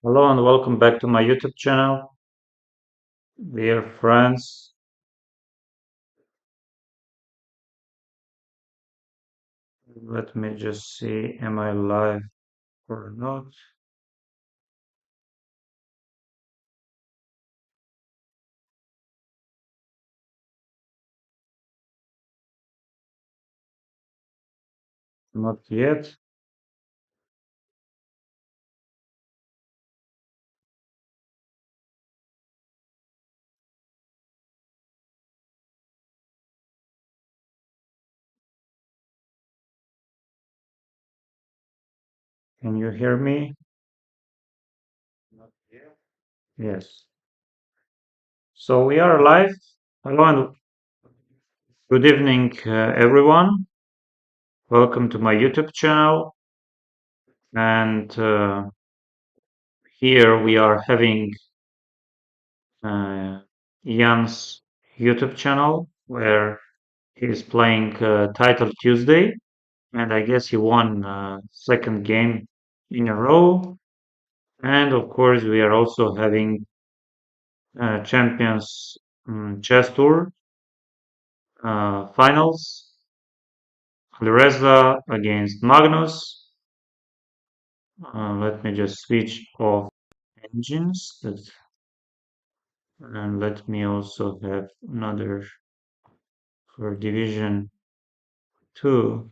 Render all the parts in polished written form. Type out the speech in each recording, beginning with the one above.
Hello and welcome back to my YouTube channel. Dear friends, let me just see, am I live or not? Not yet. Can you hear me? Not yet. Yes. So we are live. Hello and good evening, everyone. Welcome to my YouTube channel. And here we are having uh, Jan's YouTube channel where he is playing Title Tuesday. And I guess he won second game in a row. And of course, we are also having Champions Chess Tour finals. Alireza against Magnus. Let me just switch off engines. And let me also have another for Division 2.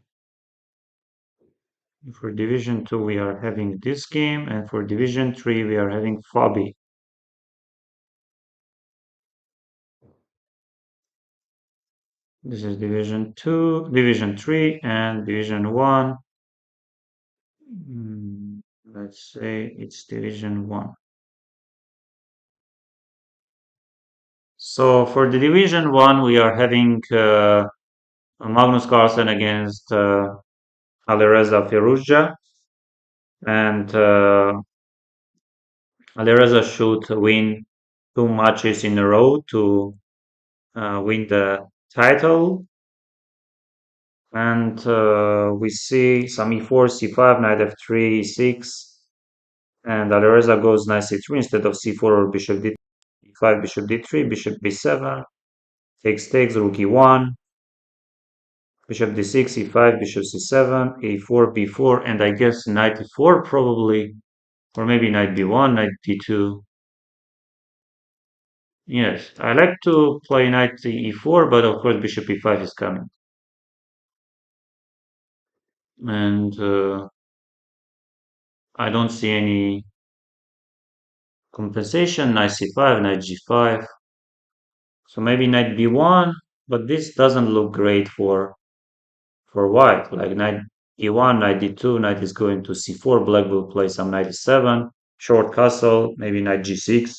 For Division 2, we are having this game, and for Division 3, we are having Fabi. This is Division 2, Division 3, and Division 1. Let's say it's Division 1. So for the Division 1, we are having Magnus Carlsen against Alireza Firouzja. And Alireza should win two matches in a row to win the title. And we see some e4, c5, knight f3, e6. And Alireza goes knight c3 instead of c4 or bishop d5, bishop d3, bishop b7, takes, rook e1, bishop d6, e5, bishop c7, a4, b4, and I guess knight e4 probably, or maybe knight b1, knight d2. Yes, I like to play knight e4, but of course bishop e5 is coming. And I don't see any compensation, knight c5, knight g5. So maybe knight b1, but this doesn't look great for white. Like knight e1, knight d2, knight is going to c4, black will play some knight e7, short castle, maybe knight g6,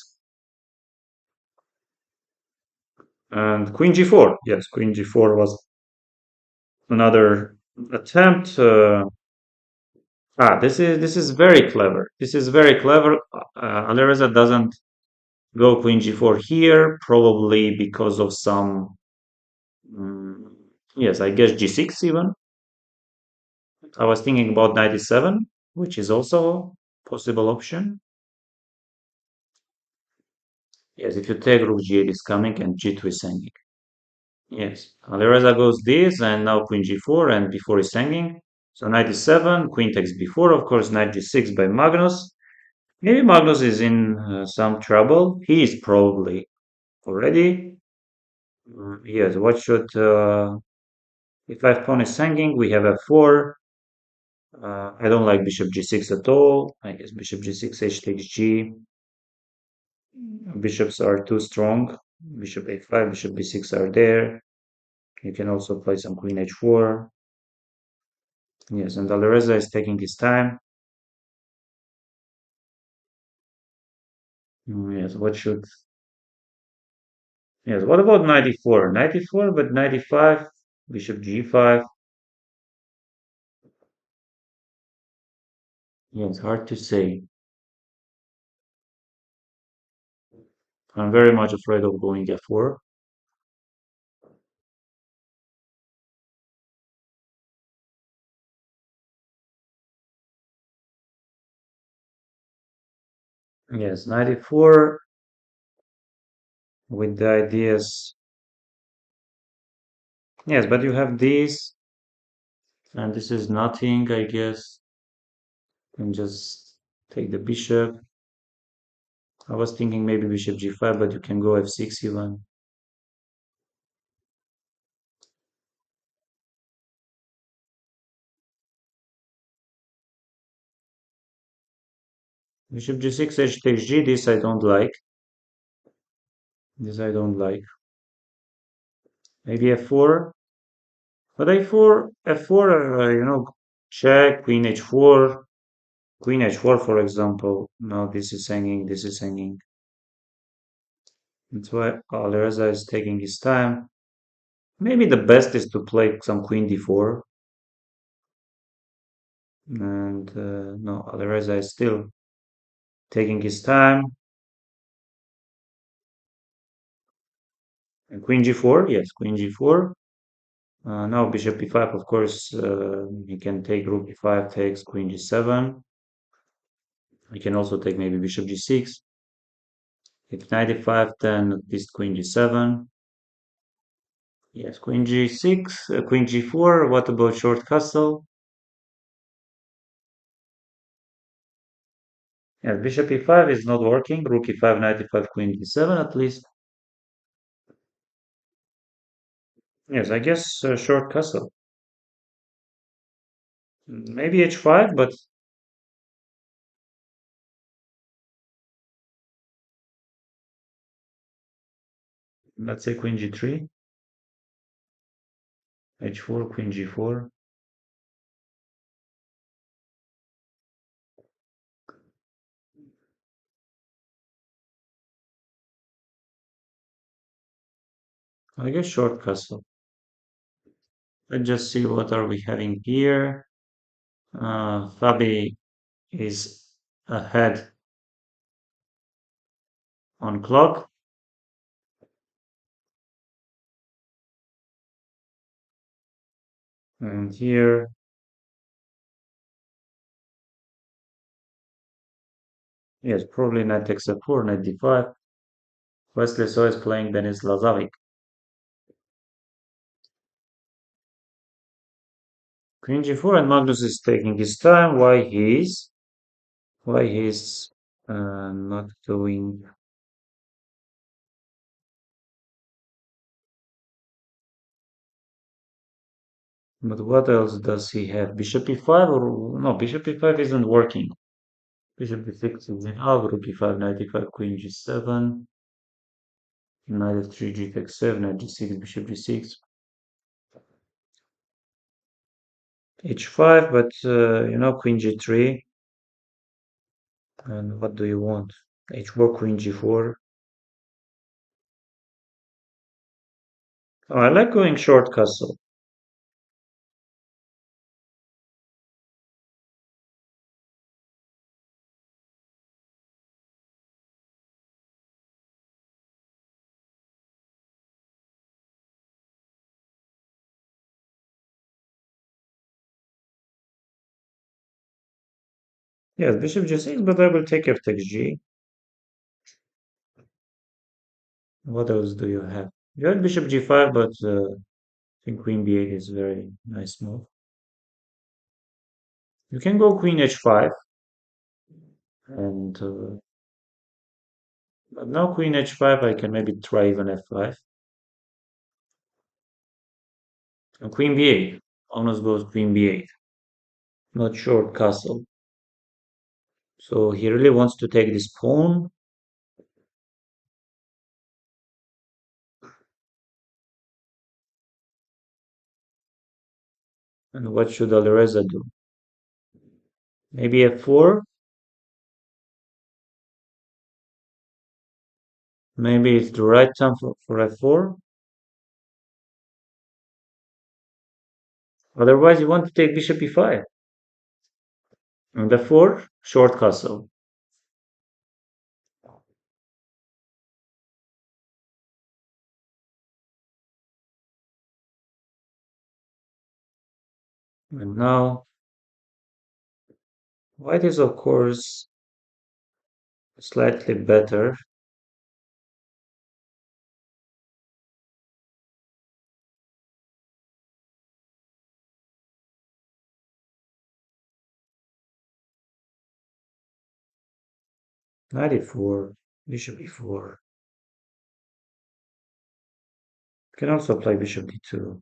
and queen g4. Yes, queen g4 was another attempt. This is very clever. This is very clever. Alireza doesn't go queen g4 here, probably because of some. mm, yes, I guess g6 even. I was thinking about knight e7, which is also a possible option. Yes, if you take rook g8 is coming and g2 is hanging. Yes, Alireza goes this and now queen g4 and b4 is hanging. So knight e7, queen takes b4, of course, knight g6 by Magnus. Maybe Magnus is in some trouble. He is probably already. Yes, what should. If f pawn is hanging, we have f4. I don't like bishop g6 at all. I guess bishop g6, h takes g. Bishops are too strong. Bishop a5, bishop b6 are there. You can also play some queen h4. Yes, and Alireza is taking his time. Yes, what should... Yes, what about knight e4? Knight e4, but knight e5, bishop g5. Yes, hard to say. I'm very much afraid of going f4. Yes, 94 with the ideas. Yes, but you have this, and this is nothing, I guess. And just take the bishop. I was thinking maybe bishop g5, but you can go f6 even. Bishop g6, h takes g. This I don't like. This I don't like. Maybe f4. But f4, check, queen h4, queen h4, for example. No, this is hanging, this is hanging. That's why Alireza is taking his time. Maybe the best is to play some queen d4. And no, Alireza is still taking his time. And queen g4, yes, queen g4. Now bishop e5, of course, he can take rook e5, takes queen g7. He can also take maybe bishop g6. If knight e5, then at least queen g7. Yes, queen g6, queen g4. What about short castle? Yes, bishop e5 is not working. Rook e5, knight e5, queen d7 at least. Yes, I guess short castle. Maybe h5, but let's say queen g3, h4, queen g4. I guess short castle. Let's just see what are we having here. Fabi is ahead on clock. And here, yes, probably knight takes f4, knight d5. Wesley So is playing Denis Lazavic. Queen g4, and Magnus is taking his time. Why he's not going? But what else does he have? Bishop e5 or no? Bishop e5 isn't working. Bishop e6 is enough. Rook e5, knight e5, queen g7, knight f3, g takes 7, knight g6, bishop g6, h5. But queen g3. And what do you want? h4, queen g4. Oh, I like going short castle. Yes, bishop g6, but I will take f takes g. What else do you have? You have bishop g5, but I think queen b8 is very nice move. You can go queen h5, and but now queen h5, I can maybe try even f5. And queen b8, almost goes queen b8, not short castle. So he really wants to take this pawn. And what should Alireza do? Maybe f4? Maybe it's the right time for f4? Otherwise, you want to take bishop e5. And f4, short castle. And now, white is, of course, Slightly better. Knight e4, bishop e4. Can also play bishop d2.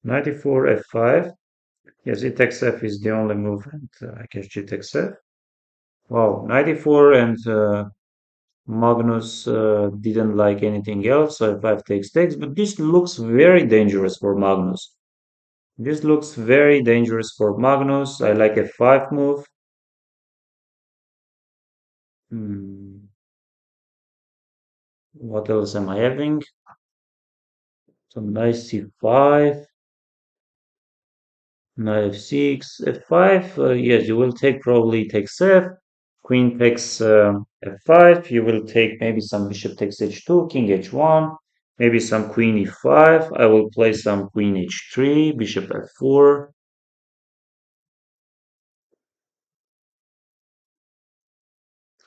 Knight e4, f5. Yes, it takes f is the only move, and I guess g takes f. Wow, knight e4 and Magnus didn't like anything else, so f5 takes, but this looks very dangerous for Magnus. This looks very dangerous for Magnus. I like f5 move. Hmm, what else am I having? Some nice c5, knight f6, f5. Yes, you will take probably takes f. Queen takes f5. You will take maybe some bishop takes h2, king h1, maybe some queen e5. I will play some queen h3, bishop f4.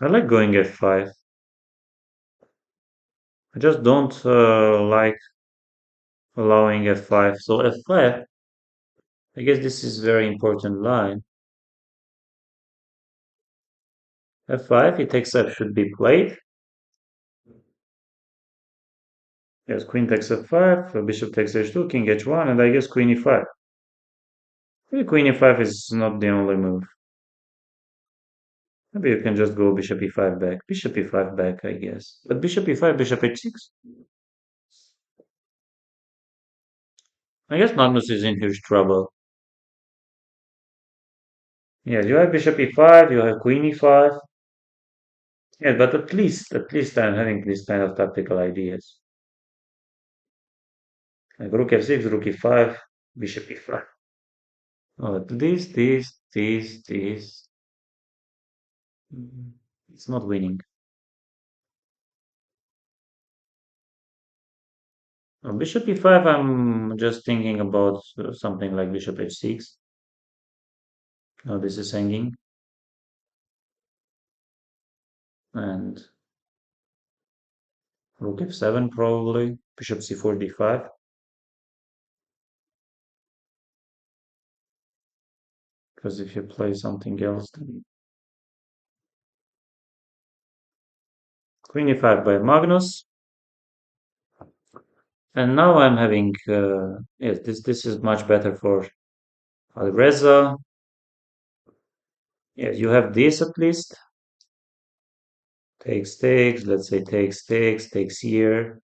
I like going f5. I just don't like allowing f5. So f5, I guess this is very important line. f5, it takes f should be played. Yes, queen takes f5, bishop takes h2, king h1, and I guess queen e5. Maybe queen e5 is not the only move. Maybe you can just go bishop e5 back. Bishop e5 back, I guess. But bishop e5, bishop h6. I guess Magnus is in huge trouble. Yes, you have bishop e5, you have queen e5. Yes, but at least I'm having this kind of tactical ideas. Like rook f6, rook e5, bishop e5. Oh, this. It's not winning. Bishop e5, I'm just thinking about something like bishop h6. Oh, this is hanging. And rook f7 probably. Bishop c4, d5. Because if you play something else, then queen e5 by Magnus. And now I'm having, yes, this is much better for Alreza. Yes, you have this at least. Takes, let's say takes here.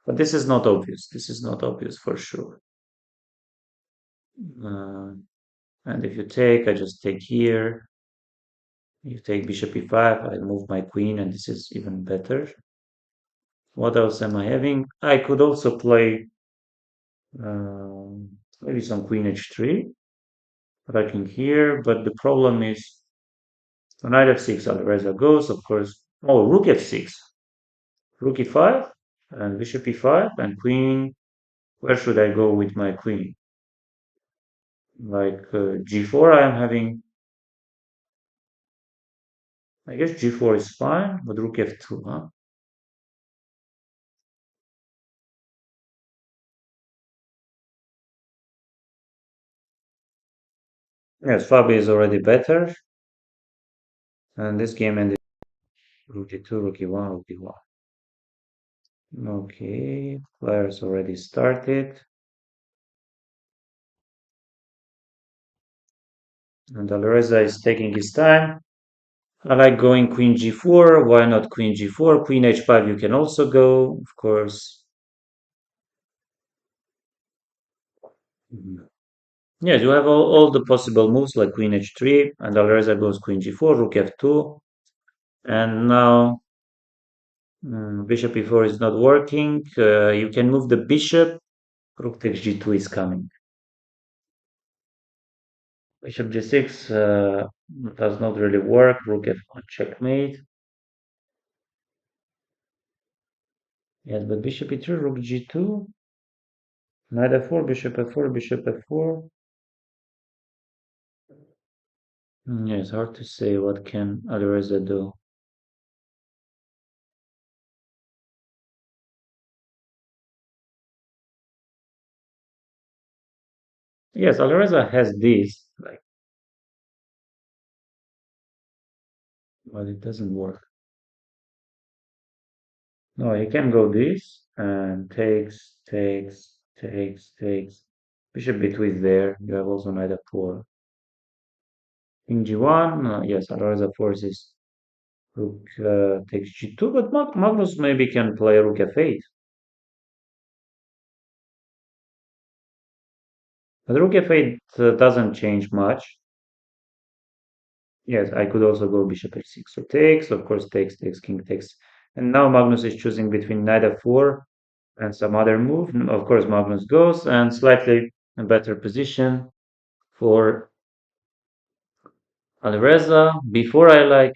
But this is not obvious. This is not obvious for sure. Uh, and if you take, I just take here. You take bishop e5, I move my queen, and this is even better. What else am I having? I could also play maybe some queen h3, attacking here, but the problem is knight f6, Alvareza goes, of course. Oh, rook f6, rook e5, and bishop e5, and queen. Where should I go with my queen? Like g4, I am having. I guess g4 is fine, but rook f2, huh? Yes, Fabi is already better, and this game ended rook d2, rook e1, rook d1. Okay, players already started, and Alvareza is taking his time. I like going queen g4. Why not queen g4? Queen h5 you can also go, of course. Mhm. Yes, you have all the possible moves like queen h3, and Alvareza goes queen g4, rook f2, and now bishop e4 is not working. You can move the bishop. Rook takes g2 is coming. Bishop g6 does not really work. Rook f1 checkmate. Yes, but bishop e3, rook g2, knight f4, bishop f4, bishop f4. Yes, hard to say what can Alireza do. Yes, Alireza has this, like, but it doesn't work. No, he can go this and takes. Bishop b2 is there. You have also knight f4. King g1. Yes, Alireza forces rook takes g2, but Magnus maybe can play rook f8. But rook f8 doesn't change much. Yes, I could also go bishop h6. So takes, of course, takes, king takes. And now Magnus is choosing between knight f4 and some other move. Of course, Magnus goes and slightly a better position for Alireza. Before I like,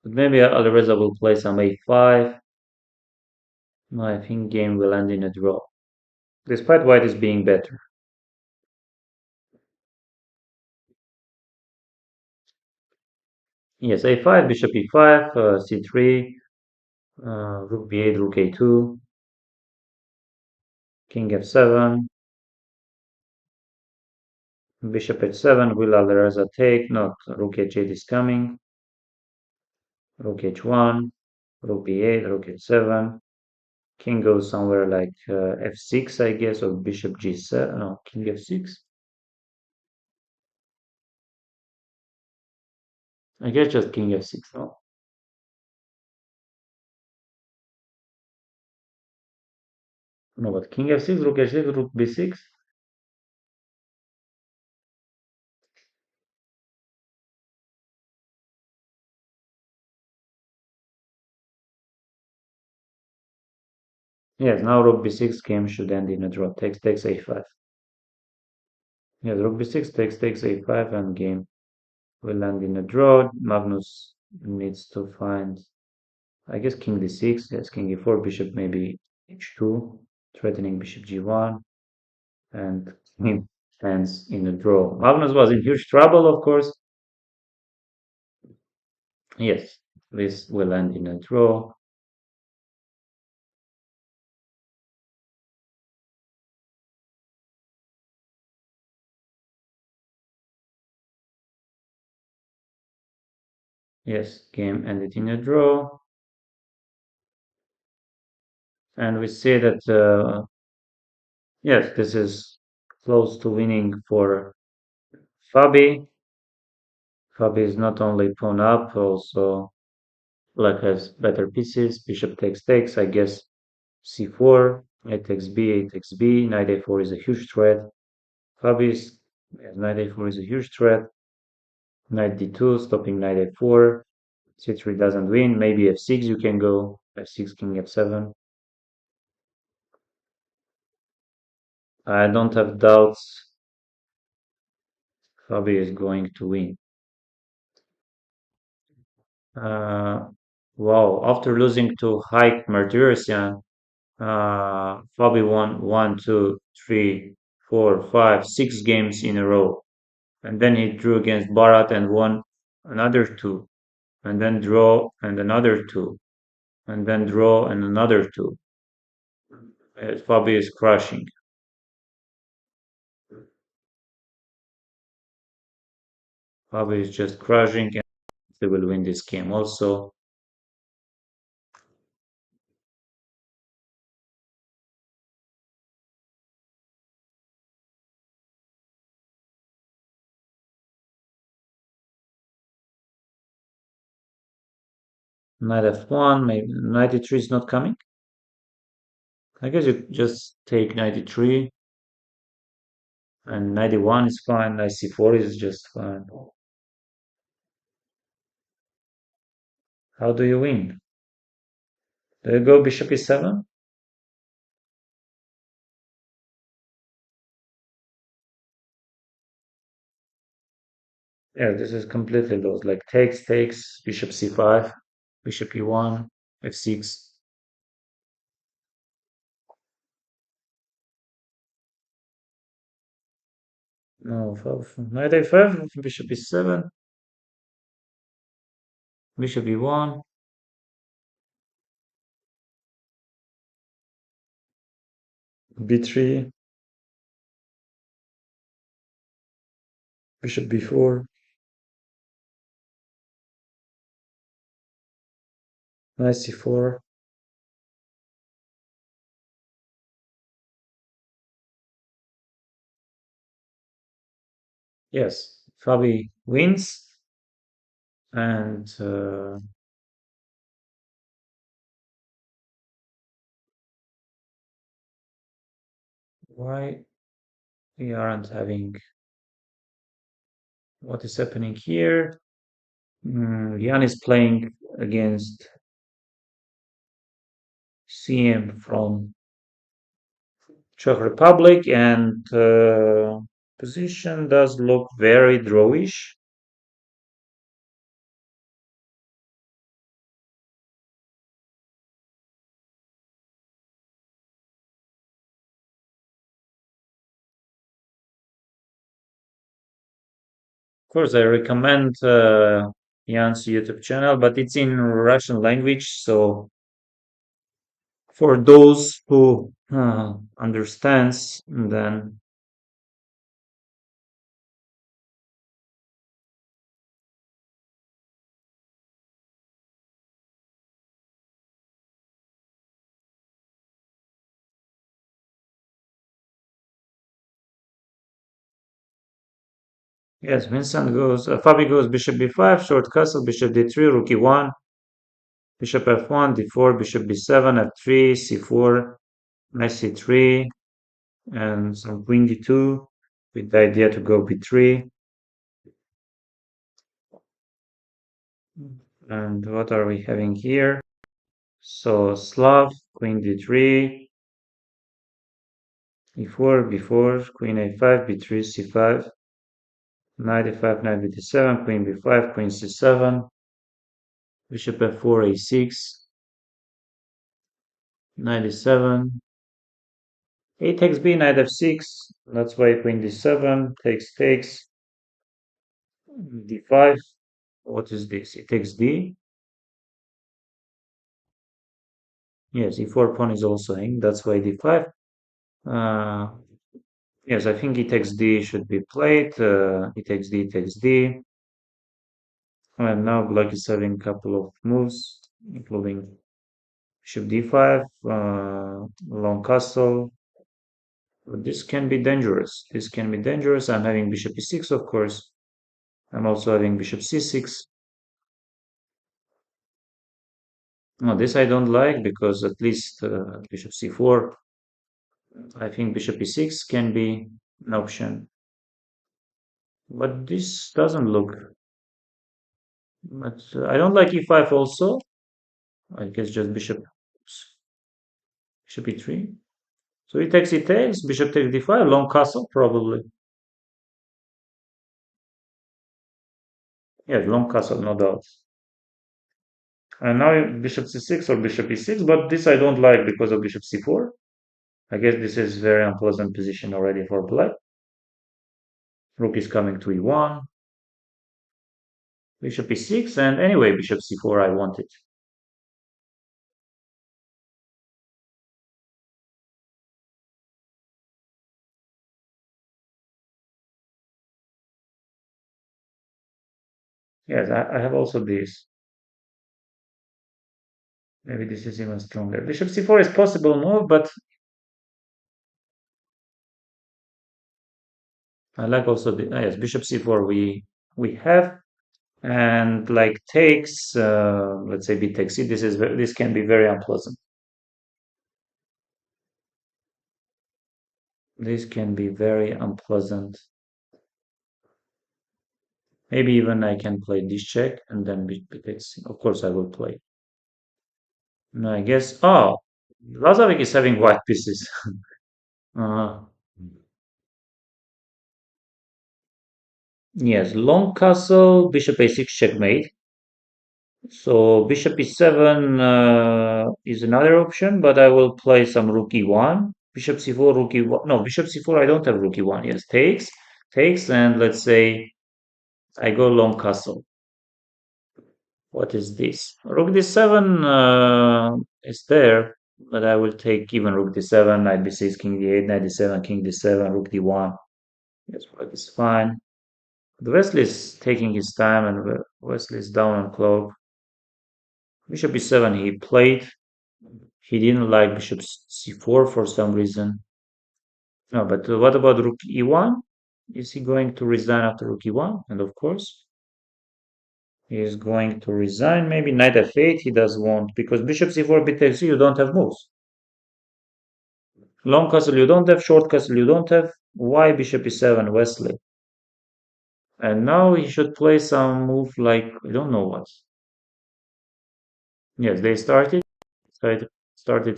but maybe Alireza will play some a5. No, I think game will end in a draw, despite white is being better. Yes, a5, bishop e5, c3, rook b8, rook a2, king f7, bishop h7. Will Alireza take? Not. Rook h8 is coming. Rook h1, rook b8, rook h7. King goes somewhere like f6, I guess, or bishop g7. No, king f6. I guess just king f6. No, no, but king f6, rook h6, rook b6. Yes, now rook b6 game should end in a draw. Takes a5. Yes, rook b6 takes a5 and game will end in a draw. Magnus needs to find, I guess, king d6. Yes, king e4, bishop maybe h2, threatening bishop g1, and he ends in a draw. Magnus was in huge trouble, of course. Yes, this will end in a draw. Yes, game ended in a draw. And we see that, yes, this is close to winning for Fabi. Fabi is not only pawn up, also black has better pieces. Bishop takes, I guess c4, a takes b, a takes b, knight a4 is a huge threat. Fabi's, yes, knight a4 is a huge threat. Knight d2, stopping knight a4. c3 doesn't win. Maybe f6 you can go. f6, king f7. I don't have doubts Fabi is going to win. Uh, wow, after losing to Haik Martirosyan, Fabi won one, two, three, four, five, 6 games in a row. And then he drew against Barat and won another two, and then draw and another two, and then draw and another two. Fabi is crushing. Fabi is just crushing, and they will win this game also. Knight f1, maybe knight e3 is not coming. I guess you just take knight e3, and knight e1 is fine. Knight c4 is just fine. How do you win? Do you go bishop e7? Yeah, this is completely lost. Like takes, bishop c5, bishop e1. f6. No, knight a5, bishop e7, bishop e1, b3, bishop b4, knight c4. Yes, Fabi wins, and why we aren't having what is happening here? Jan is playing against CM from Czech Republic, and position does look very drawish. Of course, I recommend Jan's YouTube channel, but it's in Russian language, so for those who understands, then yes, Vincent goes, Fabi goes bishop b5, short castle, bishop d3, rook e1, bishop f1, d4, bishop b7, f3, c4, knight c3, and some queen d2 with the idea to go b3. And what are we having here? So Slav, queen d3, e4, b4, queen a5, b3, c5, knight a5, knight b7, queen b5, queen c7, bishop f4, a6, knight e7, a takes b, knight f6, that's why queen d7, takes, d5, what is this? It takes d, yes, e4 pawn is also hanging, that's why d5, yes, I think e takes d should be played, e takes d, and now black is having a couple of moves, including bishop d5, long castle. This can be dangerous. This can be dangerous. I'm having bishop e6, of course. I'm also having bishop c6. No, this I don't like because at least bishop c4. I think bishop e6 can be an option. But this doesn't look. But I don't like e5 also. I guess just bishop e3. So he takes, bishop takes d5, long castle probably. Yeah, long castle, no doubt. And now bishop c6 or bishop e6, but this I don't like because of bishop c4. I guess this is very unpleasant position already for black. Rook is coming to e1, bishop e6, and anyway, bishop c4 I want it. Yes, I have also this. Maybe this is even stronger. Bishop c4 is possible move, but I like also the yes, bishop c4 we have, and like takes, let's say b takes c. This can be very unpleasant. This can be very unpleasant. Maybe even I can play this check and then b takes c. Of course, I will play. No, I guess. Oh, Lazovic is having white pieces. uh, yes, long castle, bishop a6 checkmate. So bishop e7 is another option, but I will play some rook e1. Bishop c4, rook e1. No, bishop c4, I don't have rook e1. Yes, takes, and let's say I go long castle. What is this? Rook d7 is there, but I will take even rook d7, knight b6, king d8, knight d7, king d7, rook d1. Yes, white is fine. The Wesley is taking his time, and Wesley is down on clock. Bishop e7 he played. He didn't like bishop c4 for some reason. No, but what about rook e1? Is he going to resign after rook e1? And of course, he is going to resign. Maybe knight f8 he does want, because bishop c4, bit takes you don't have moves. Long castle you don't have, short castle you don't have. Why bishop e7 Wesley? And now he should play some move like, I don't know what. Yes, they started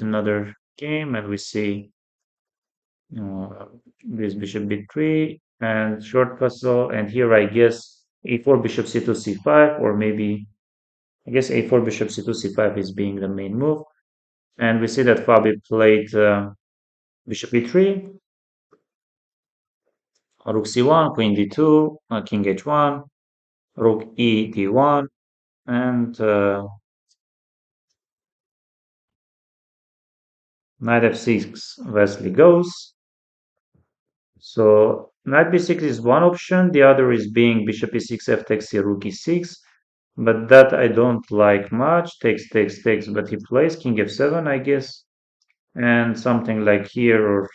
another game, and we see uh, this bishop b3 and short castle, and here I guess a4 bishop c2 c5, or maybe I guess a4 bishop c2 c5 is being the main move, and we see that Fabi played bishop e3, rook c1, queen d2, king h1, rook e d1, and knight f6 Wesley goes. So knight b6 is one option, the other is being bishop e6 f takes c rook e6, but that I don't like much. Takes, but he plays king f7, I guess, and something like here, or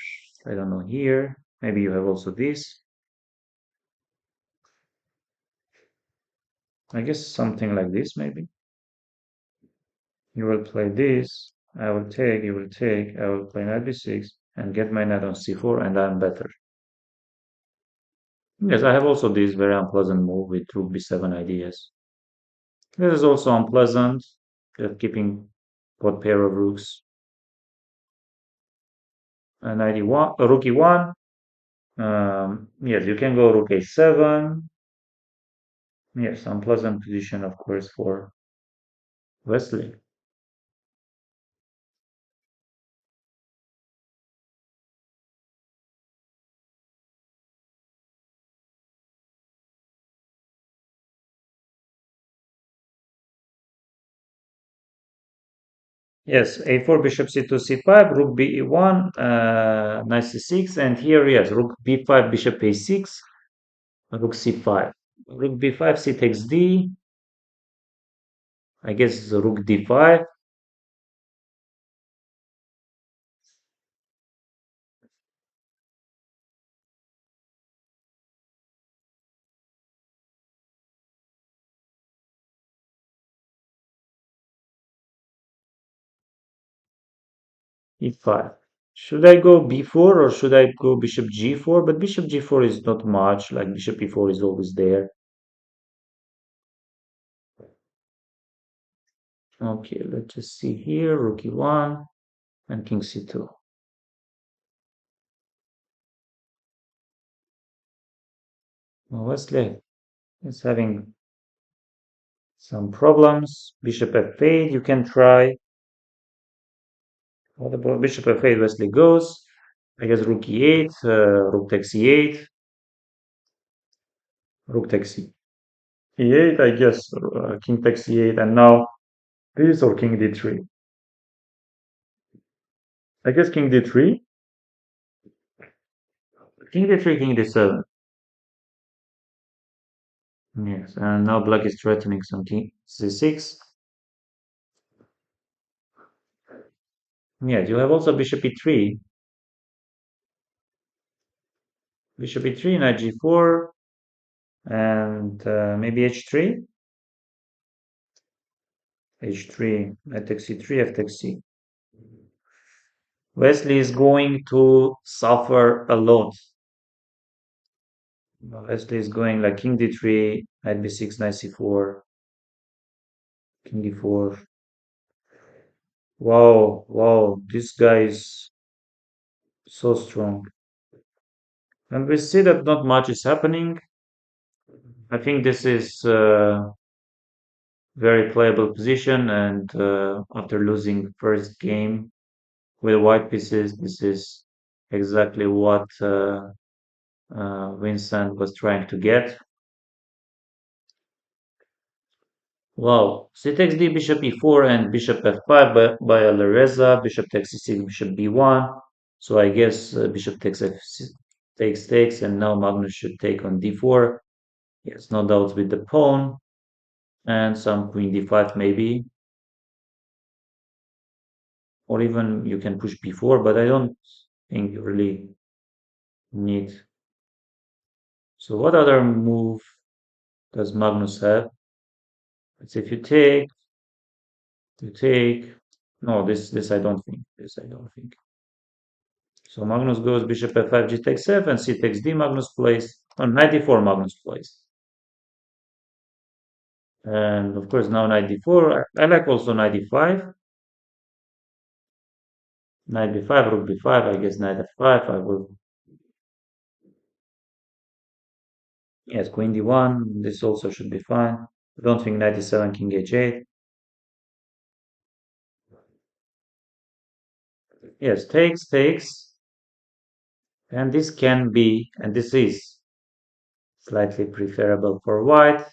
I don't know, here. Maybe you have also this. I guess something like this, maybe. You will play this, I will take, you will take, I will play knight b6 and get my knight on c4, and I'm better. Yes, I have also this very unpleasant move with rook b7 ideas. This is also unpleasant, keeping both pair of rooks. And knight e1, rook e1. Yes, you can go rook a7. Yes, unpleasant position, of course, for Wesley. Yes, a4 bishop c2 c5, rook b e1, knight c6, and here, yes, rook b5 bishop a6, rook c5. Rook b5 c takes d. I guess rook d5. e5. Should I go b4 or should I go bishop g4? But bishop g4 is not much, like bishop e4 is always there. Okay, let's just see here, rook e1 and king c2. Well, Wesley is having some problems. Bishop f8, you can try. What about bishop f8? Wesley goes. I guess rook e8, rook takes e8, rook takes e8, I guess king takes e8, and now this or king d3. I guess king d3, king d3, king d7. Yes, and now black is threatening some king c6. Yes, you have also bishop e3, bishop e3, knight g4, and maybe h3. h3, knight takes c3, f takes c. Wesley is going to suffer a lot. Wesley is going like king d3, knight b6, knight c4, king d4. Wow, wow, this guy is so strong. And we see that not much is happening. I think this is very playable position, and after losing first game with white pieces, this is exactly what Vincent was trying to get. Wow, c takes d, bishop e4, and bishop f5 by Alireza, bishop takes c6, bishop b1. So I guess bishop takes takes, and now Magnus should take on d4. Yes, no doubts with the pawn, and some queen d5 maybe, or even you can push b4, but I don't think you really need. So what other move does Magnus have? Let's say if you take. No, this I don't think. This I don't think. So Magnus goes bishop f5, g takes f, and c takes d. Magnus plays on knight d4. Magnus plays, and of course now knight d4. I like also knight d5, knight b5, rook b5. I guess knight f5. I will. Yes, queen d1. This also should be fine. I don't think knight d7, king h8. Yes, takes, and this can be, and this is slightly preferable for white.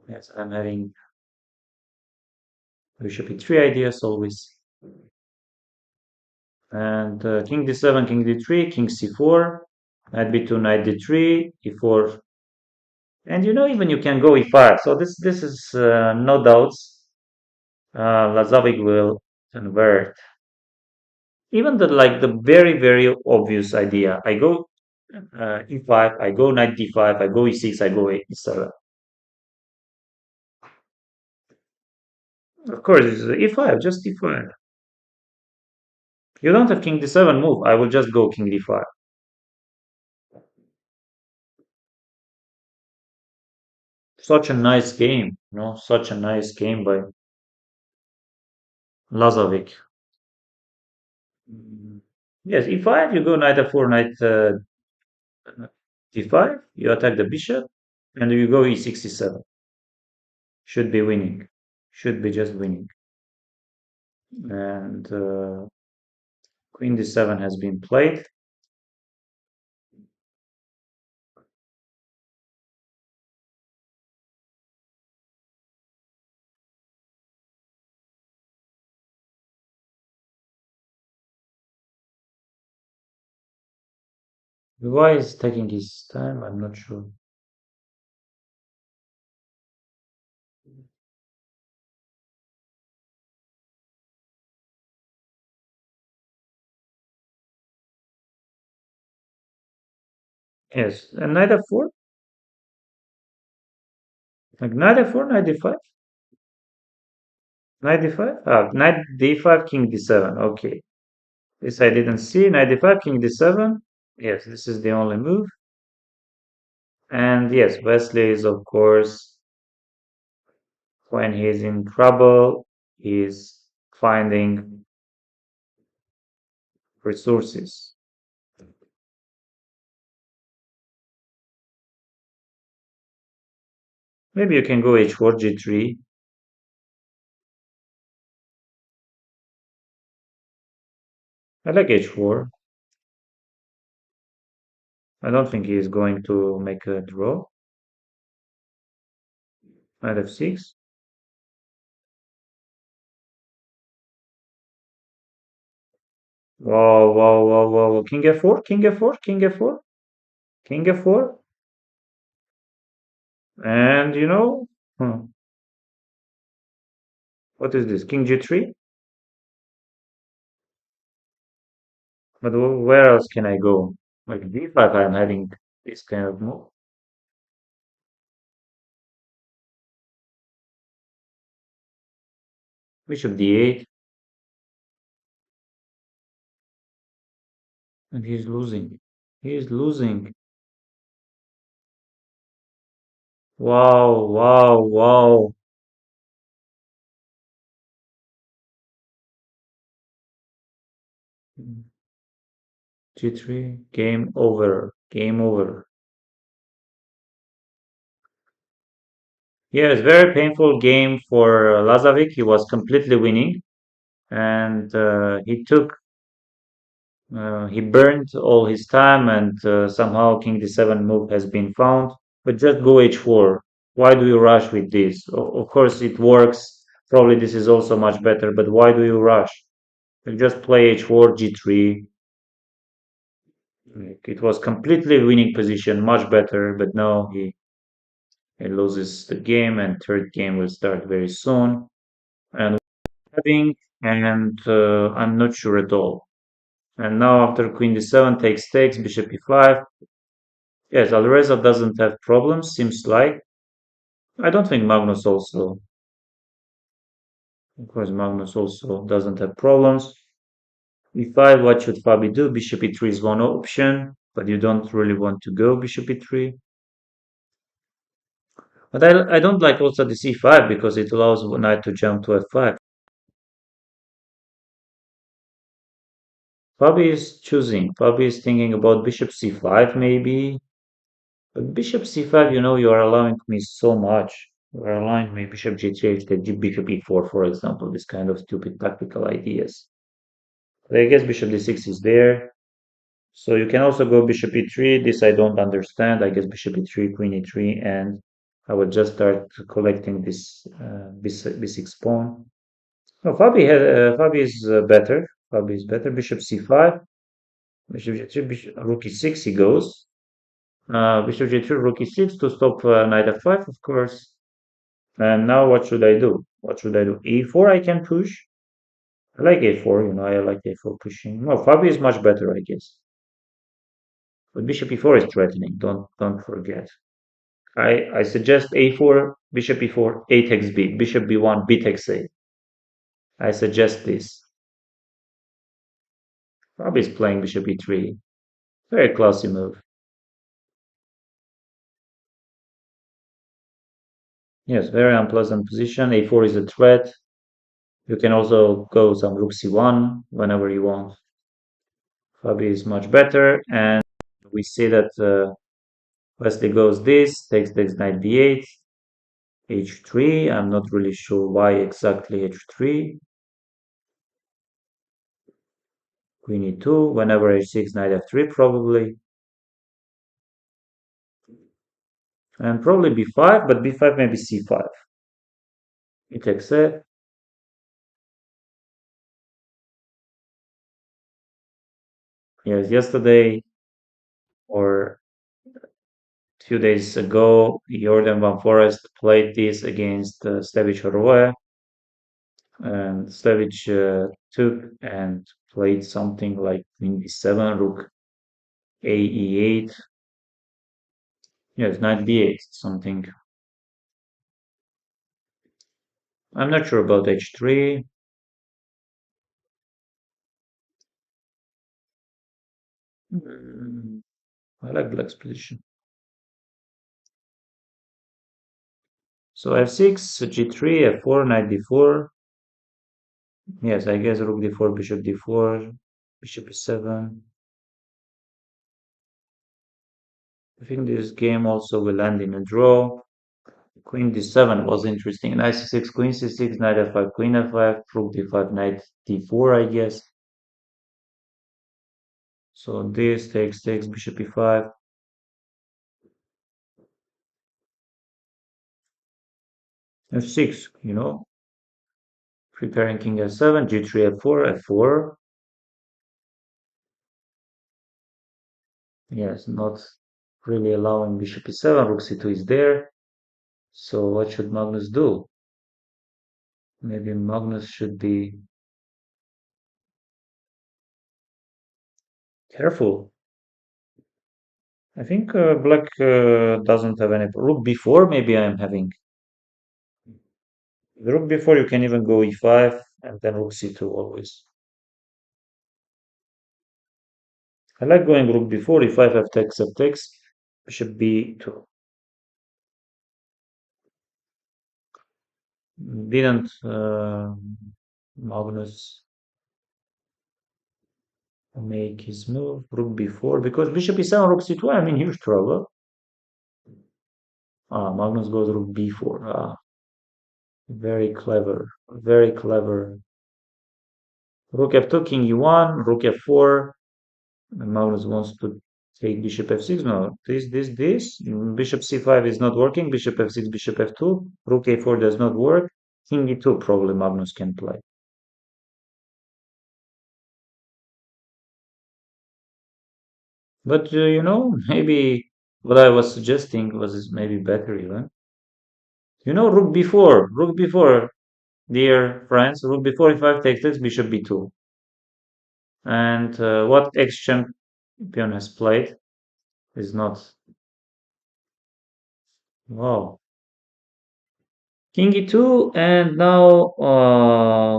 Yes, I'm having bishop e3 ideas always. And king d7, king d3, king c4, knight b2, knight d3, e4, and even you can go e5. So this is no doubts. Lazovic will convert. Even the very obvious idea. I go e5, I go knight d5, I go e6, I go e7. Of course, it's e5, just e5. You don't have king d7 move. I will just go king d5. Such a nice game, such a nice game by Lazovic. Mm, Yes, e5, you go knight f4, knight d5, you attack the bishop, and you go e6, e7. Should be winning. Should be just winning. And queen d7 has been played. Why is taking his time? I'm not sure. Yes, and knight f4? Like knight f4, knight d5? Knight d5? Ah, knight d5, king d7. Okay. This I didn't see. Knight d5, king d7. Yes, this is the only move. And yes, Wesley is, of course, when he's in trouble, he's finding resources. Maybe you can go h4, g3. I like h4. I don't think he is going to make a draw. Knight f6. Wow, wow, wow, wow. King f4, king f4, king f4, king f4. And what is this? King g3? But where else can I go? Like d5, I'm having this kind of move. Bishop d8, and he's losing. He is losing. Wow, wow, wow. G3, game over, game over. Yes, very painful game for Lazovic. He was completely winning, and he burned all his time, and somehow King D7 move has been found. But just go H4. Why do you rush with this? Of course, it works. Probably this is also much better, but why do you rush? You just play H4, G3. Like, it was completely winning position, much better, but now he loses the game, and third game will start very soon. And having, and I'm not sure at all. And now after Queen D7 takes, Bishop E5. Yes, Alireza doesn't have problems, seems like. I don't think Magnus also. Of course, Magnus also doesn't have problems. E5, what should Fabi do? Bishop E3 is one option, but you don't really want to go Bishop E3. But I don't like also this E5 because it allows knight to jump to F5. Fabi is choosing. Fabi is thinking about Bishop C5 maybe. But Bishop C5, you are allowing me so much. You are allowing me Bishop G3, Bishop E4, for example, this kind of stupid tactical ideas. But I guess Bishop D6 is there. So you can also go Bishop E3. This I don't understand. I guess Bishop E3, Queen E3, and I will just start collecting this B6 pawn. No, Fabi is better. Fabi is better. Bishop C5, Bishop G3, Rook E6. He goes. Bishop G3, Rook E6 to stop Knight F5, of course. And now what should I do? What should I do? E4 I can push. I like A4. I like A4 pushing. No, Fabi is much better, I guess. But Bishop E4 is threatening. Don't forget. I suggest A4, Bishop E4, A takes B, Bishop B1, B takes A. I suggest this. Fabi is playing Bishop E3. Very classy move. Yes, very unpleasant position. A4 is a threat. You can also go some Rook C1 whenever you want. Fabi is much better, and we see that Wesley goes this, takes knight B8, H3. I'm not really sure why exactly H3. Queen E2, whenever H6, knight F3 probably. And probably B5, but B5 maybe C5. It takes a. Yes, yesterday or a few days ago, Jordan Van Forest played this against Stevic Horoe, and Stevic took and played something like Queen B7, Rook A E8. Yes, knight B8, something. I'm not sure about H3. Mm, I like black's position. So F6, G3, F4, knight D4. Yes, I guess Rook D4, Bishop D4, Bishop E7. I think this game also will end in a draw. Queen D7 was interesting. Knight C6, Queen C6, Knight F5, Queen F5, Rook D5, Knight D4, I guess. So this takes Bishop E5. F6, preparing King F7, G3, F4, F4. Yes, not really allowing Bishop E7, Rook C2 is there. So what should Magnus do? Maybe Magnus should be careful. I think black doesn't have any rook b4. Maybe I'm having the rook b4. You can even go e5 and then rook c2 always. I like going rook b4, e5, f takes, bishop b2. Didn't Magnus make his move rook b4 because bishop e7, rook c2. I'm in huge trouble. Magnus goes rook b4. Very clever. Very clever. Rook f2, king e1, rook f4. And Magnus wants to take bishop f6. No, this. Bishop c5 is not working. Bishop f6, bishop f2. Rook a4 does not work. King e2 probably Magnus can play. But maybe what I was suggesting was maybe better even. Rook b4, dear friends, rook b4 if 5 takes this, bishop b2. And what ex-champion has played is not. Wow. King e2, and now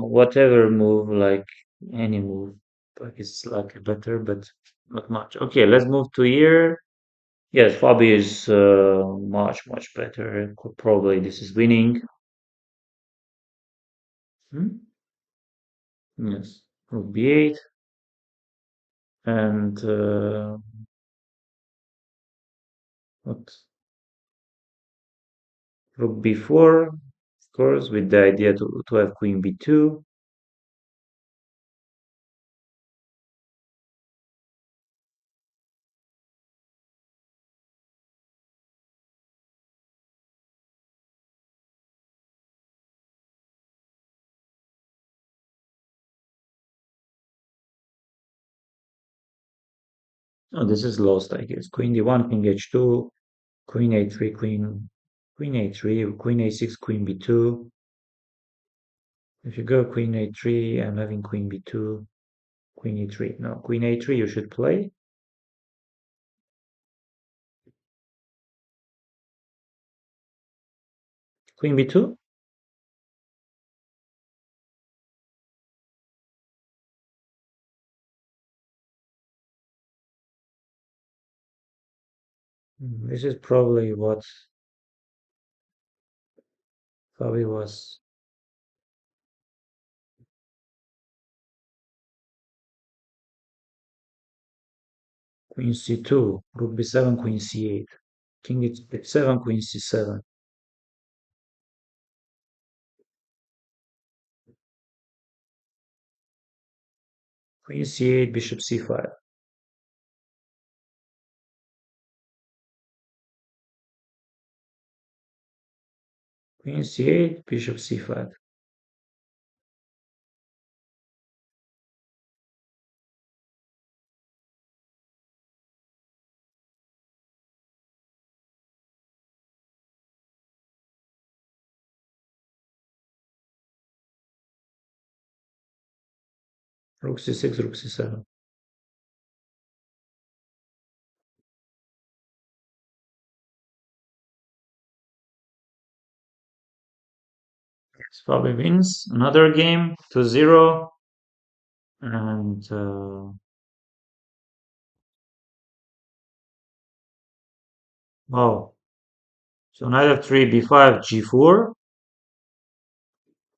whatever move, like any move, like it's like better, but not much. Okay, let's move to here. Yes, Fabi is much better. Probably this is winning. Hmm? Yes, rook b8 and what? Rook b4, of course, with the idea to have queen b2. Oh, this is lost, I guess. Queen d1, king h2, queen a3, queen a3, queen a6, queen b2. If you go queen a3, I'm having queen b2, queen e3. No, queen a3 you should play. Queen b2? This is probably what Fabi was. Queen c2, rook b7, queen c8, king h7, queen c7, queen c8, bishop c5, queen c8, bishop c5, rook c6, rook c7. Fabi wins another game 2-0. And wow. So knight f3, b5, g4,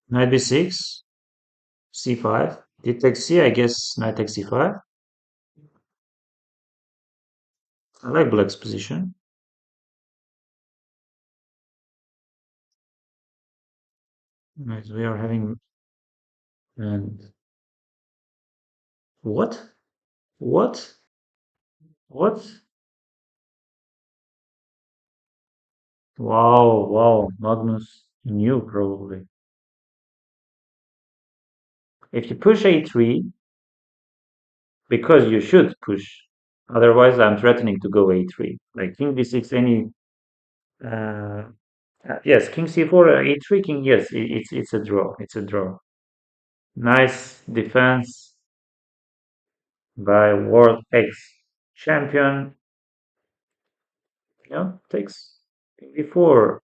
knight b6, c5. D takes c, I guess knight takes c5. I like black's position. Right, we are having and what? What? What? Wow, wow, Magnus knew probably. If you push a3, because you should push, otherwise I'm threatening to go a3. Like king d6, any uh, yes, king c4, a3, king. Yes, it's a draw. It's a draw. Nice defense by world X champion. Yeah, takes king d4.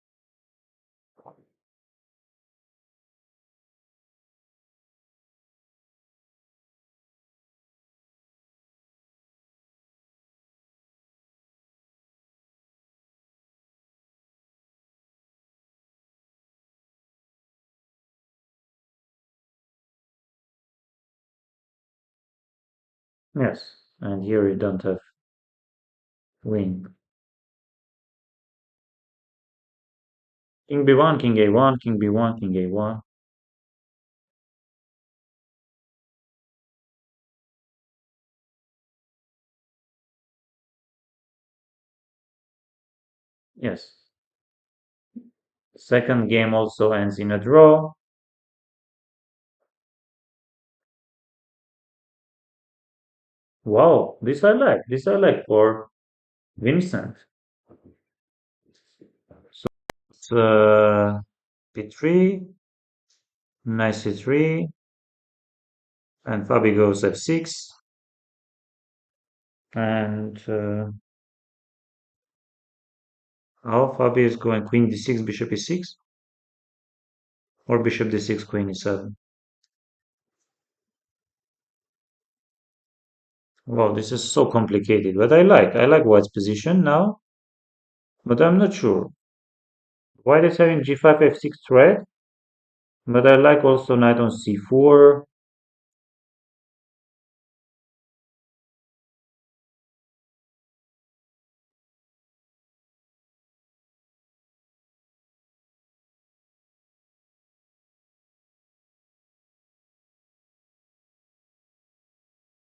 Yes, and here you don't have win. King b1, king a1, king b1, king a1. Yes. Second game also ends in a draw. Wow, this I like. This I like for Vincent. So it's b3, knight c3, and Fabi goes f6, and oh, Fabi is going queen d6, bishop e6, or bishop d6, queen e7. Wow, this is so complicated, but I like White's position now, but I'm not sure. White is having g5, f6 threat, but I like also knight on c4.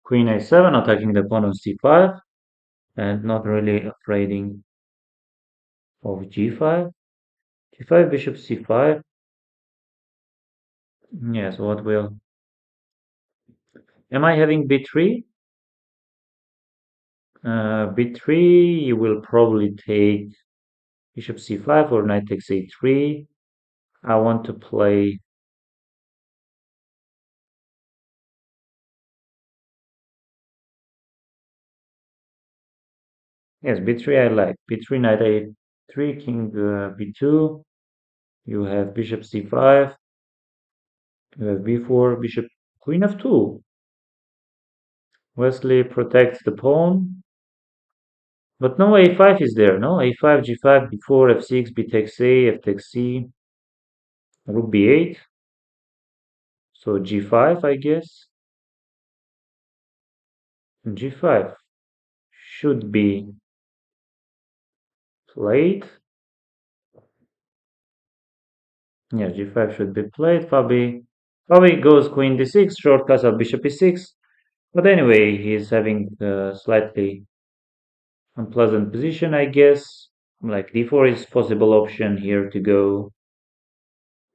Queen a7, attacking the pawn on c5, and not really afraid of g5. g5, bishop c5. Yes, what will? Am I having b3? b3, you will probably take bishop c5 or knight takes a3. I want to play. Yes, b3 I like. b3, knight a3, king b2. You have bishop c5. You have b4, bishop, queen f2. Wesley protects the pawn. But no a5 is there, no? a5, g5, b4, f6, b takes a, f takes c, rook b8. So g5, I guess. g5 should be played. Yeah, g5 should be played. Fabi goes queen d6, short castle bishop e6. But anyway, he's having a slightly unpleasant position, I guess. Like d4 is possible option here to go.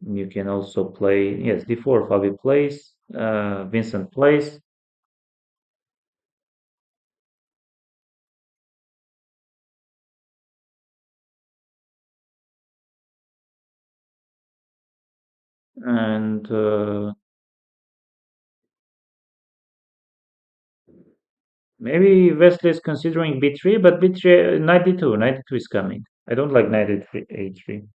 You can also play, yes, d4, Fabi plays, Vincent plays. And maybe Wesley is considering b3, but b3, 92, 92 is coming. I don't like knight a3.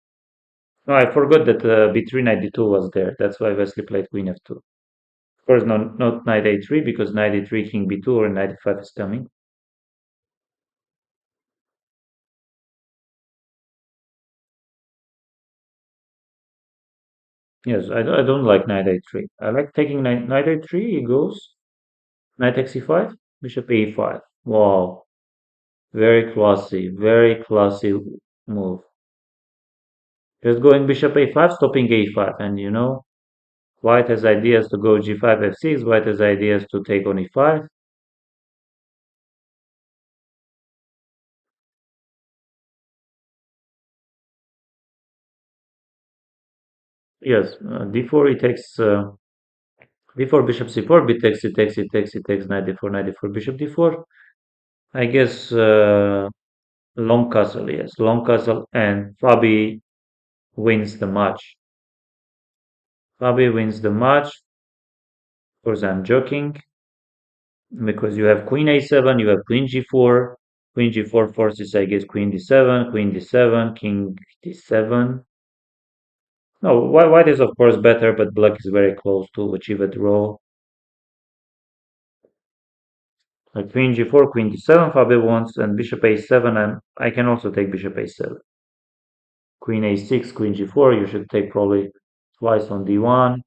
No, I forgot that b3 92 was there. That's why Wesley played queen f2. Of course, not knight a3 because knight a3, king b2 or knight e5 is coming. Yes, I don't like knight a3. I like taking knight a3. He goes knight takes e5, bishop e5. Wow, very classy move. Just going bishop a5, stopping a5, and White has ideas to go g5, f6. White has ideas to take on e5. Yes, d4 he takes d4 bishop c4, b takes, he takes knight d4, knight d4, bishop d4. I guess long castle, yes, long castle, and Fabi wins the match. Fabi wins the match. Of course, I'm joking because you have queen a7, you have queen g4. Queen g4 forces, I guess, queen d7, king d7. No, white is of course better, but black is very close to achieve a draw. Like queen g4, queen d7, Fabi wants, and bishop a7, and I can also take bishop a7. Queen a6, queen g4, you should take probably twice on d1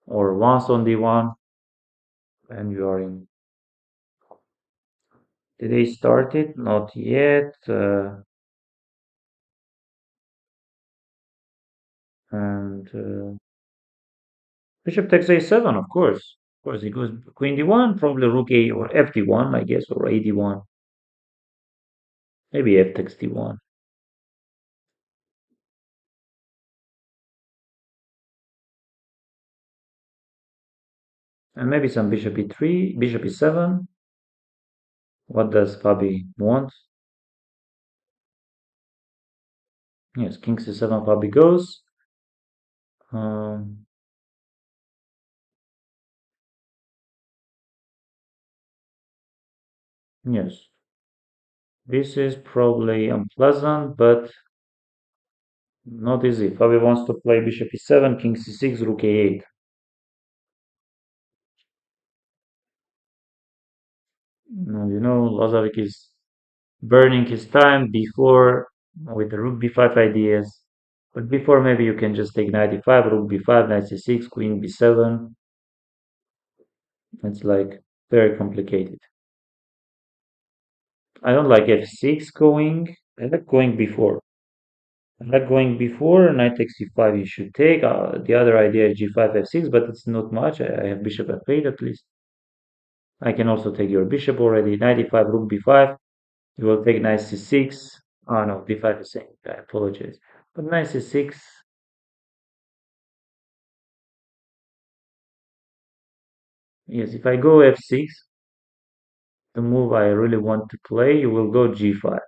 or once on d1, and you are in. Did they start it? Not yet. And bishop takes a7, of course. Of course, he goes queen d1, probably rook a or fd1, I guess, or ad1. Maybe f takes d1. And maybe some bishop e3, bishop e7. What does Fabi want? Yes, king c7, Fabi goes. Um, yes, this is probably unpleasant, but not easy. Fabi wants to play bishop e7, king c6, rook a8. And Lazovic is burning his time before with the rook b5 ideas. But before, maybe you can just take knight e5, rook b5, knight c6, queen b7. It's like very complicated. I don't like f6 going. I like going before. I like going before, knight takes e5 you should take. The other idea is g5, f6, but it's not much. I have bishop f8 at least. I can also take your bishop already. Knight e5, rook b5. You will take knight c6. Oh no, d5 is saying. I apologize. But knight c6. Yes, if I go f6, the move I really want to play, you will go g5.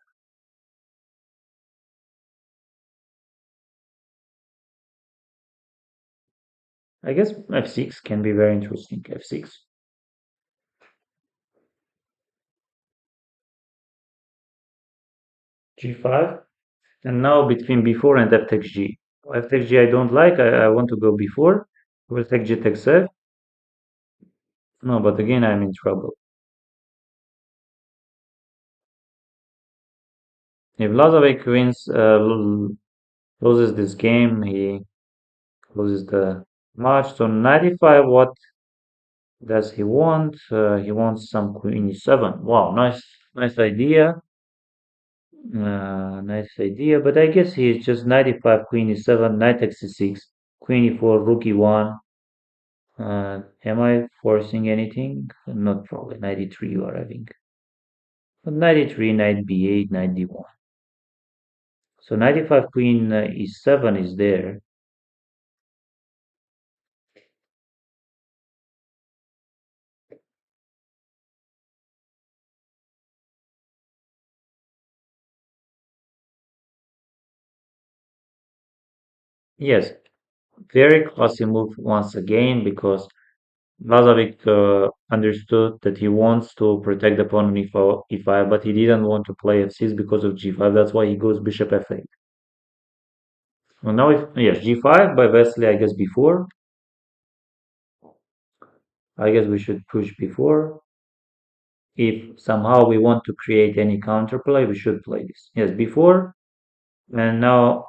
I guess f6 can be very interesting. f6, g5. And now between b4 and f takes g. F takes g I don't like. I want to go before. We'll take g takes f. No, but again I'm in trouble. If Lazovic wins, loses this game, he loses the match. So 95, what does he want? He wants some queen e7. Wow, nice idea. Nice idea. But I guess he is just 95, queen e7, knight takes e6, queen e4, rook e1. Am I forcing anything? Not probably. 93 you are having. But 93, knight b8, knight d1. So 95, queen e7 is there. Yes, very classy move once again because Lazovic understood that he wants to protect the pawn on e5, but he didn't want to play f6 because of g5. That's why he goes bishop f8. Well, now, if yes, g5 by Wesley, I guess before. I guess we should push before. If somehow we want to create any counterplay, we should play this. Yes, before. And now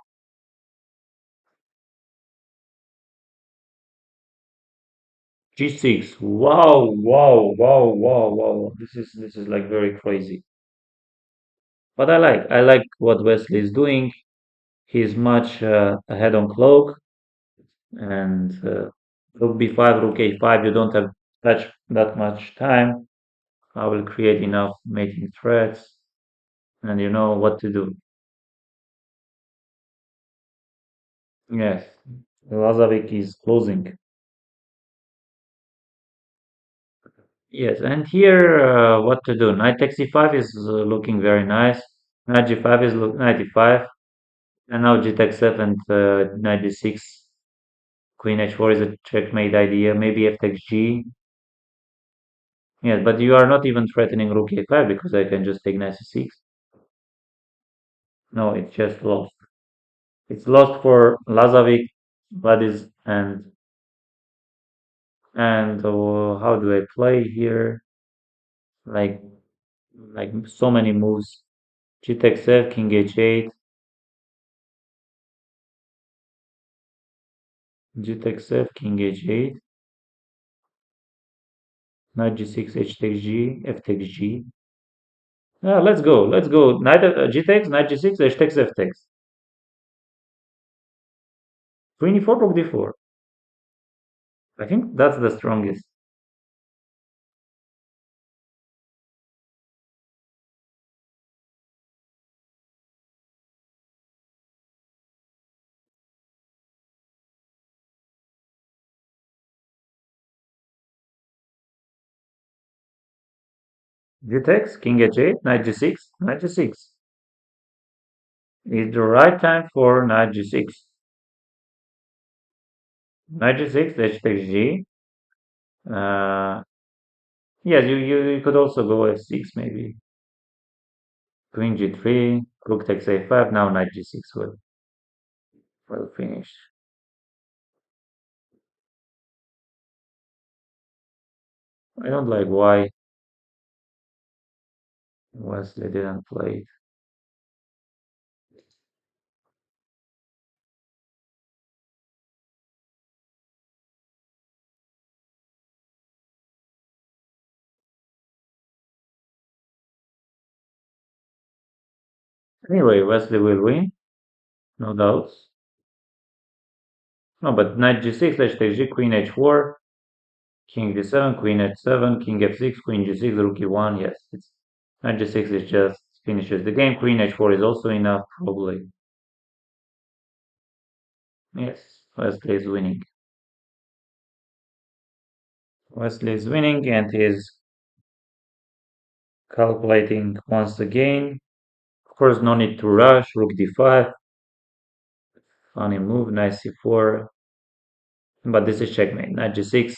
g6. Wow, wow, wow, wow, wow. This is like very crazy. But I like what Wesley is doing. He's much ahead on cloak and rook b5, rook a5. You don't have that much time. I will create enough mating threads, and you know what to do. Yes, Lazovic is closing. Yes, and here what to do? Knight takes e5 is looking very nice. Knight g5 is knight e5, and now g takes f and knight d6. Queen h4 is a checkmate idea. Maybe f takes g. Yes, but you are not even threatening rook a5 because I can just take knight c6. No, it's just lost. It's lost for Lazovic, Vladis, and how do I play here? Like like so many moves. G takes f, king h8, G takes f, king h8, knight g6, h takes g, f takes g. Let's go. Knight g takes, knight g6, h takes, f takes. Queen e4, rook d4. I think that's the strongest. G takes, king h8, knight g6, knight g6. It's the right time for knight g6. Knight g6, h takes g. Uh, yes, you could also go f6 maybe. Queen g3, rook takes a5, now knight g6 will finish. I don't like why Wesley didn't play it. Anyway, Wesley will win, no doubts. No, but knight g6, h takes g, queen h4, king d7, queen h7, king f6, queen g6, rook e1. Yes, it's knight g6 is just finishes the game. Queen h4 is also enough, probably. Yes, Wesley is winning. Wesley is winning and he's calculating once again. Of course, no need to rush. Rook d5. Funny move, knight c4. But this is checkmate. Knight g6.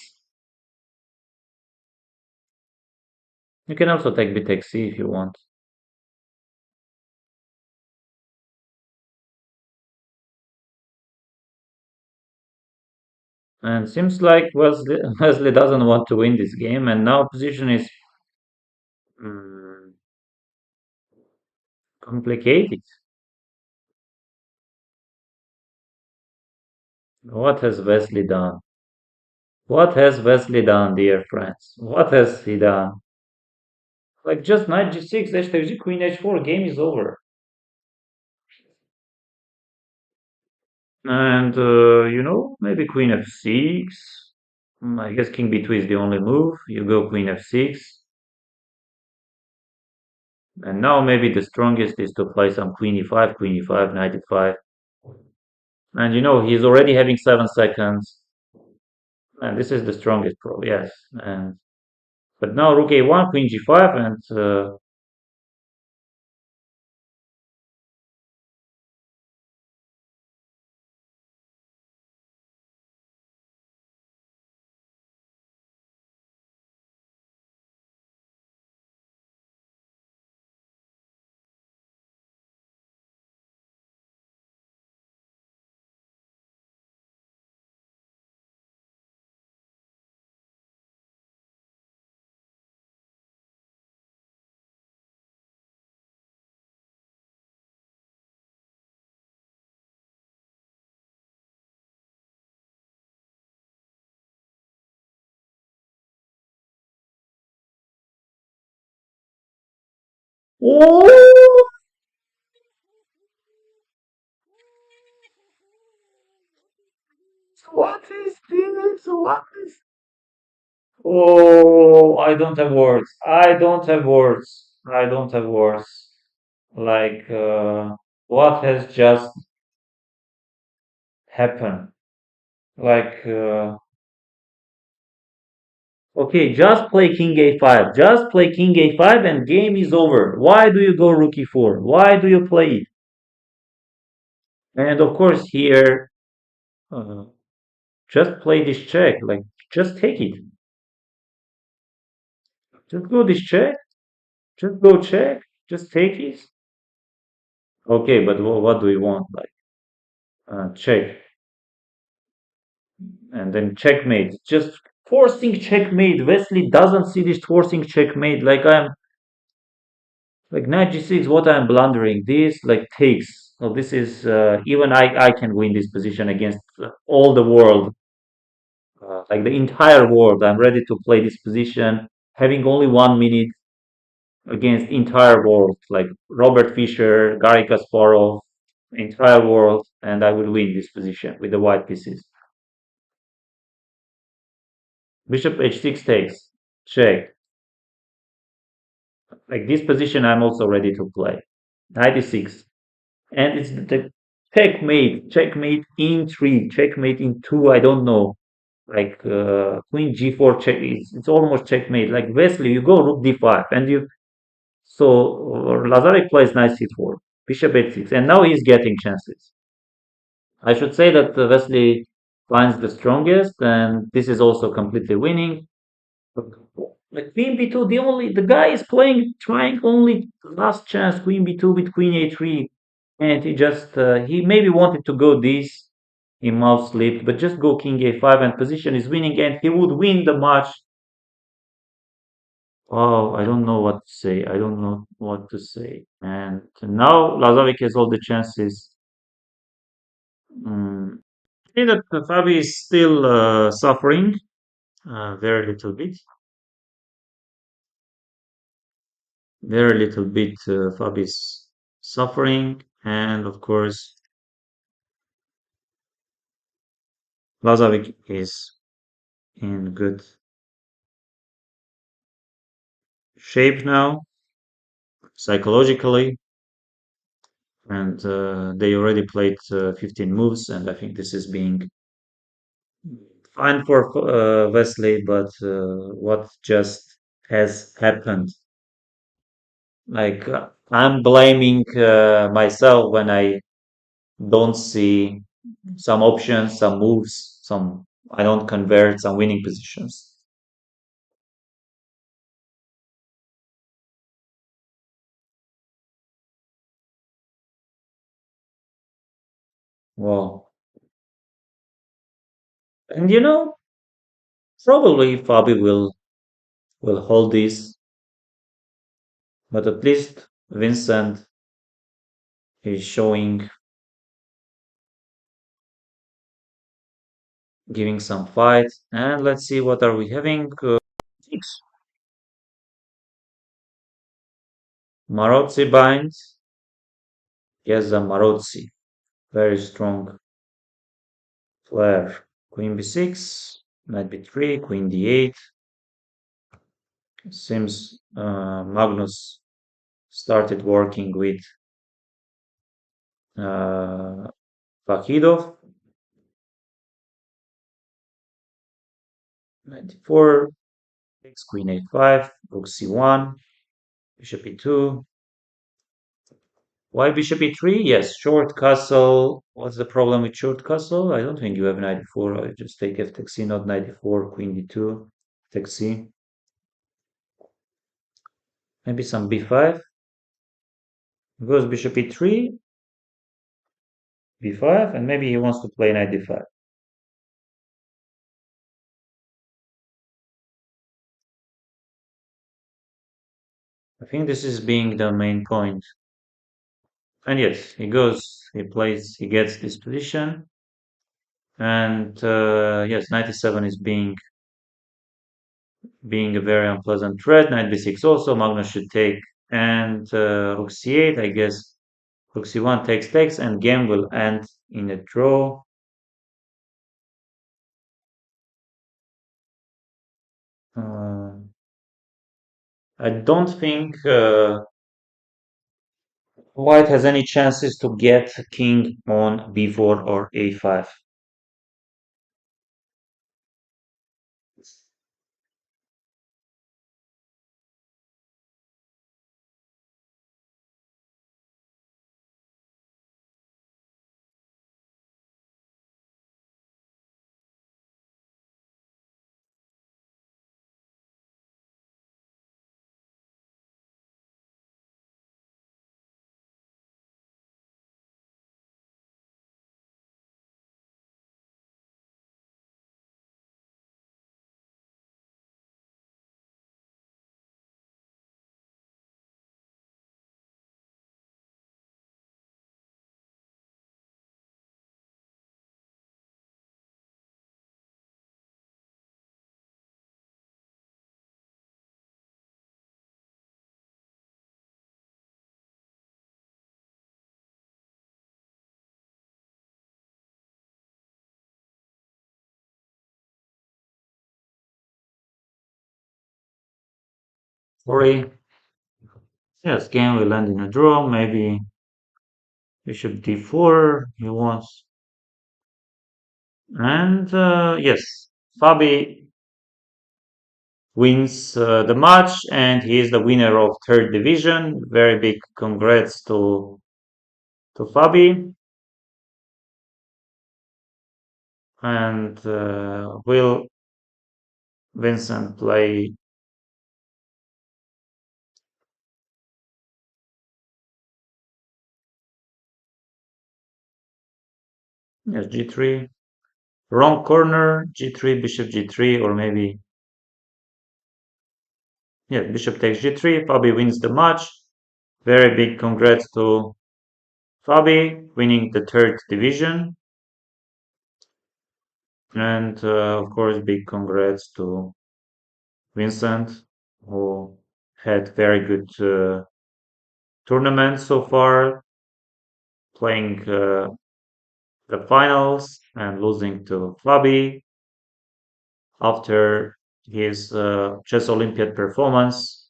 You can also take b takes c if you want. And seems like Wesley doesn't want to win this game, and now position is mm, complicated. What has Wesley done? What has Wesley done, dear friends? What has he done? Like just knight g6, h takes g, queen h4, game is over. And maybe queen f6. I guess king b2 is the only move. You go queen f6. And now maybe the strongest is to play some queen e5, knight e5. And he's already having 7 seconds. And this is the strongest probably, yes. And but now rook a1, queen g5, and oh, what is this? What is? Oh, I don't have words. I don't have words. I don't have words. Like, what has just happened? Like, okay, just play king a5. Just play king a5 and game is over. Why do you go rook e4? Why do you play it? And of course here, uh, just play this check. Like, just take it. Just go this check. Just go check. Just take it. Okay, but what do we want? Like, check. And then checkmate. Just forcing checkmate. Wesley doesn't see this forcing checkmate. Like knight g6. What I'm blundering. This like takes. So this is even I can win this position against all the world, like the entire world. I'm ready to play this position, having only 1 minute against entire world, like Robert Fischer, Gary Kasparov, entire world. and I will win this position with the white pieces. Bishop h6 takes. Check. Like this position, I'm also ready to play. Knight e6. And it's the checkmate, checkmate in three, checkmate in two. I don't know. Like queen g4 check. It's almost checkmate. Like Wesley, you go rook d5, and you so Lazarek plays knight c4, bishop h6, and now he's getting chances. I should say that Wesley finds the strongest, and this is also completely winning. Like queen b2, the guy is playing, trying only last chance queen b2 with queen a3, and he maybe wanted to go this, he mouse slipped, but just go king a5 and position is winning, and he would win the match. Oh, I don't know what to say. I don't know what to say. And now Lazovic has all the chances. Mm. I think that Fabi is still suffering very little bit. Very little bit. Fabi is suffering, and of course Lazovic is in good shape now, psychologically, and they already played 15 moves, and I think this is being fine for Wesley, but what just has happened? Like I'm blaming myself when I don't see some options, some moves, some I don't convert some winning positions. Well, and probably Fabi will hold this, but at least Vincent is showing, giving some fight, and let's see what are we having. Six. Marozzi binds. Yes, the Marozzi, very strong player. Queen b6, knight b3, queen d8. Seems Magnus started working with uh, Fakidov. 94, takes queen a5, rook c1, bishop e2. Why bishop e3? Yes, short castle. What's the problem with short castle? I don't think you have knight e4. I just take f takes c, not knight e4, queen d2, takes c. Maybe some b5. Goes bishop e3, b5, and maybe he wants to play knight d5. I think this is being the main point. And yes, he gets this position. And yes, 97 is being a very unpleasant threat. Knight b6 also, Magnus should take. And rook c8, I guess rook c1 takes, and game will end in a draw. Uh, I don't think White has any chances to get king on b4 or a5. Sorry. Yes, game will end in a draw. Maybe bishop d4 he wants. And yes, Fabi wins the match and he is the winner of third division. Very big congrats to Fabi. And will Vincent play? Yes, g3. Wrong corner, g3, bishop g3, or maybe, yeah, bishop takes g3. Fabi wins the match. Very big congrats to Fabi winning the third division. And of course, big congrats to Vincent, who had very good tournament so far, playing the finals and losing to Fabi after his chess Olympiad performance.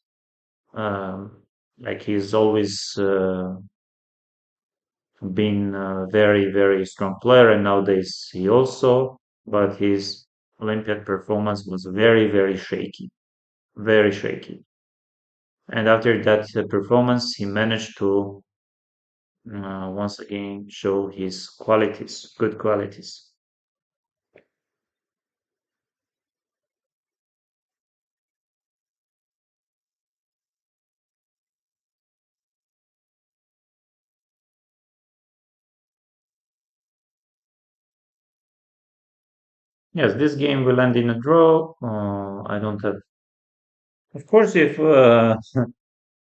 Um, like he's always been a very, very strong player, and nowadays he also, but his Olympiad performance was very, very shaky, very shaky. And after that performance, he managed to once again show his qualities, good qualities. Yes, this game will end in a draw. I don't have. Of course, if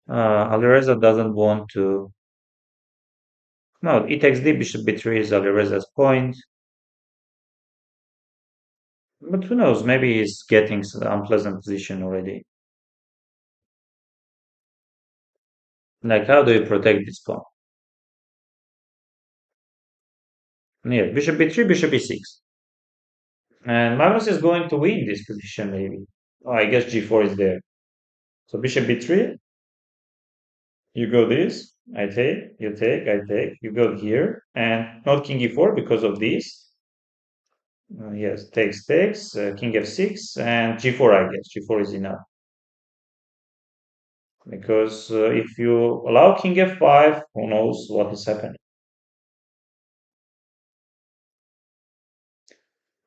Alireza doesn't want to. No, e takes d, bishop b3 is Alireza's point. But who knows? Maybe he's getting some unpleasant position already. Like, how do you protect this pawn? Yeah, bishop b3, bishop e6. And Magnus is going to win this position, maybe. Oh, I guess g4 is there. So bishop b3, you go this, I take, you take, I take, you go here, and not king e4 because of this. Yes, takes, king f6, and g4, I guess. G4 is enough. Because if you allow king f5, who knows what is happening.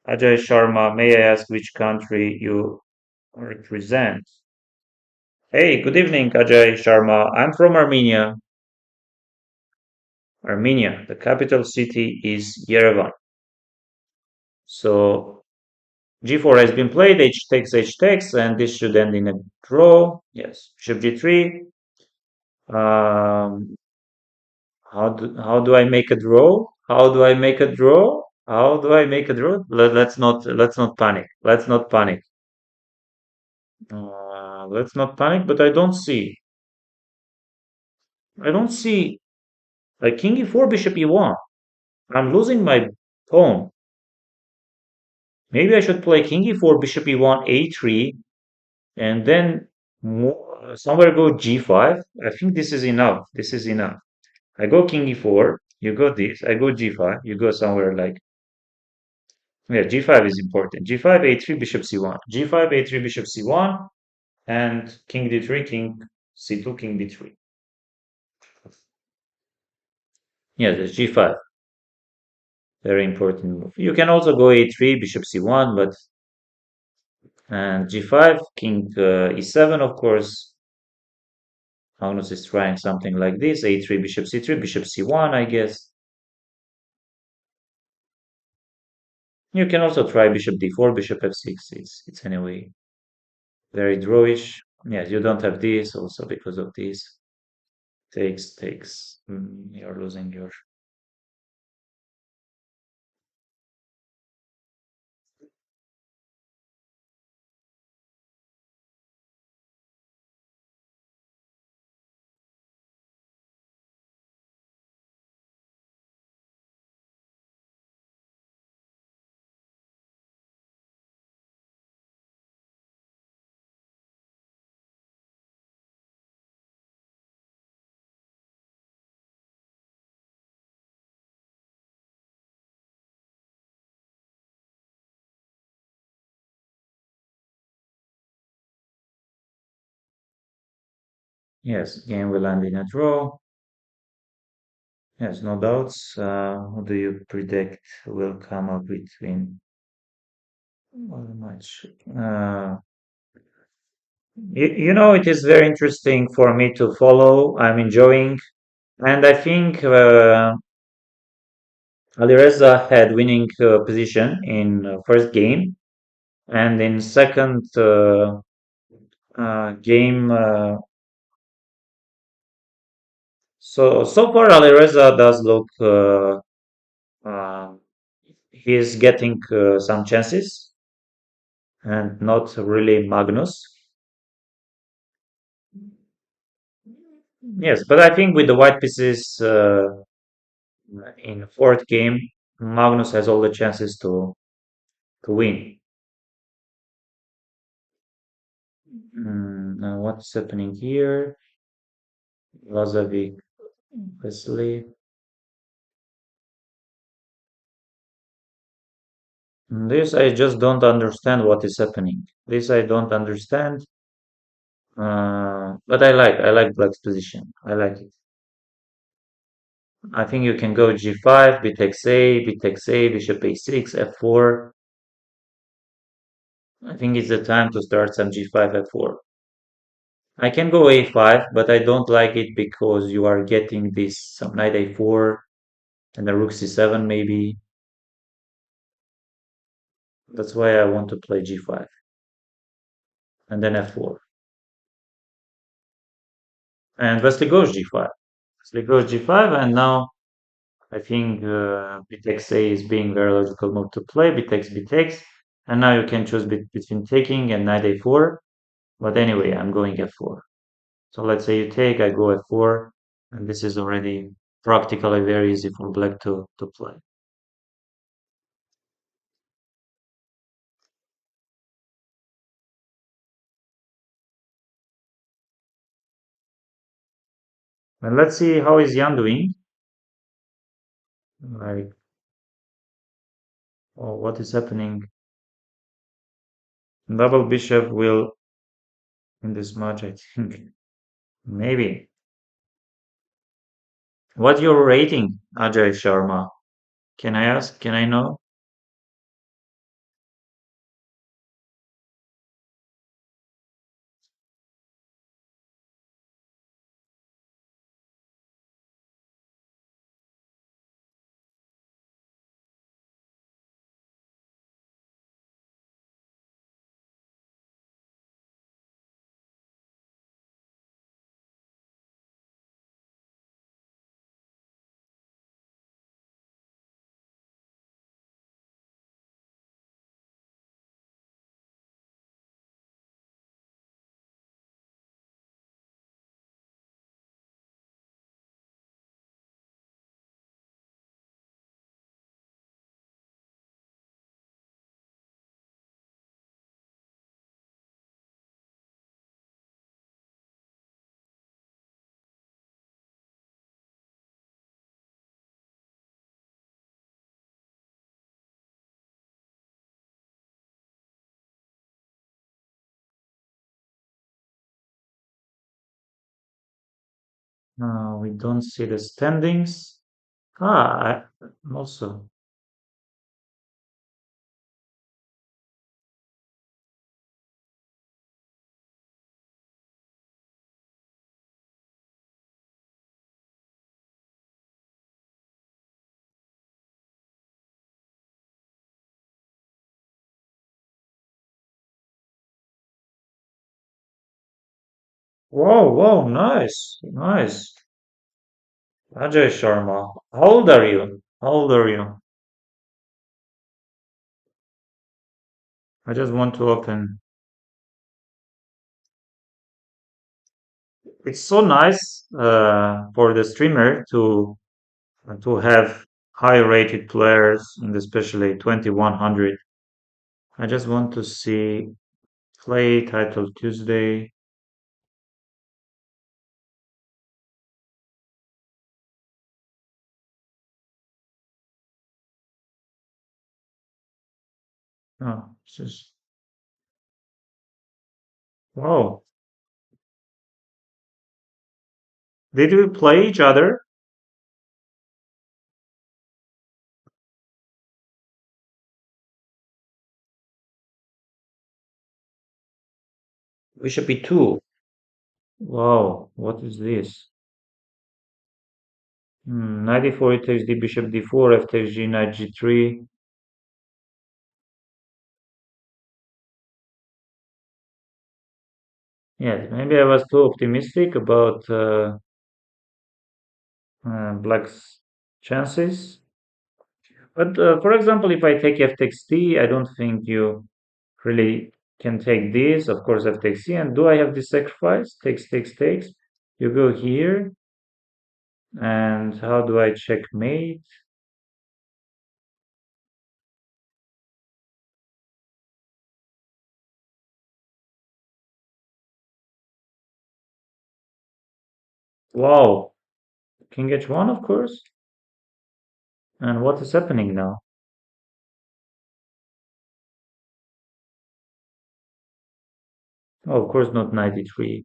Ajay Sharma, may I ask which country you represent? Hey, good evening, Ajay Sharma. I'm from Armenia. Armenia, the capital city is Yerevan. So g4 has been played, h takes, and this should end in a draw. Yes, bishop g3. Um, how do I make a draw? How do I make a draw? How do I make a draw? Let's not panic. Let's not panic. Let's not panic. But I don't see like king e4, bishop e1. I'm losing my pawn. Maybe I should play king e4, bishop e1, a3, and then somewhere go g5. I think this is enough. This is enough. I go king e4, you go this. I go g5, you go somewhere like, yeah, g5 is important. g5, a3, bishop c1. g5, a3, bishop c1, and king d3, king c2, king b3. Yeah, that's g5. Very important move. You can also go a3, bishop c1, but and g5, king e7, of course. Magnus is trying something like this: a3, bishop c3, bishop c1, I guess. You can also try bishop d4, bishop f6. It's anyway very drawish. Yes, you don't have this also because of this. Takes. You're losing your. Yes, game will end in a draw. Yes, no doubts. Who do you predict will come up between well, much? It is very interesting for me to follow. I'm enjoying, and I think Alireza had winning position in first game, and in second game. So far, Alireza does look. Uh, he's getting some chances, and not really Magnus. Yes, but I think with the white pieces in fourth game, Magnus has all the chances to win. Now what's happening here? Lazovic, Wesley. This I just don't understand what is happening. This I don't understand. But I like Black's position. I like it. I think you can go G5, B takes A, B takes A, Bishop A6, F4. I think it's the time to start some G5, F4. I can go A5, but I don't like it because you are getting this some knight A4 and a rook C7 maybe. That's why I want to play G5 and then F4. And Wesley goes G5. Wesley goes G5, and now I think B takes A is being very logical move to play. B takes, and now you can choose between taking and knight A4. But anyway, I'm going F4. So let's say you take, I go F4, and this is already practically very easy for black to play. And let's see how is Jan doing. Like, oh, what is happening? Double bishop will in this match, I think. Maybe. What's your rating, Ajay Sharma? Can I ask? Can I know? We don't see the standings. Also. Whoa, whoa, nice, nice. Ajay Sharma. How old are you? How old are you? I just want to open. It's so nice for the streamer to have high rated players, and especially 2100. I just want to see play titled Tuesday. Oh, it's just wow. Did we play each other? Bishop e2. Wow, what is this? Knight e4, it takes d, bishop d4, f takes g, knight g3. Yes, maybe I was too optimistic about black's chances. But for example, if I take f takes d, I don't think you really can take this. Of course, f takes c. And do I have this sacrifice? Takes, takes, takes. You go here. And how do I checkmate? Wow, king h1, of course. And what is happening now? Oh, of course, not 93.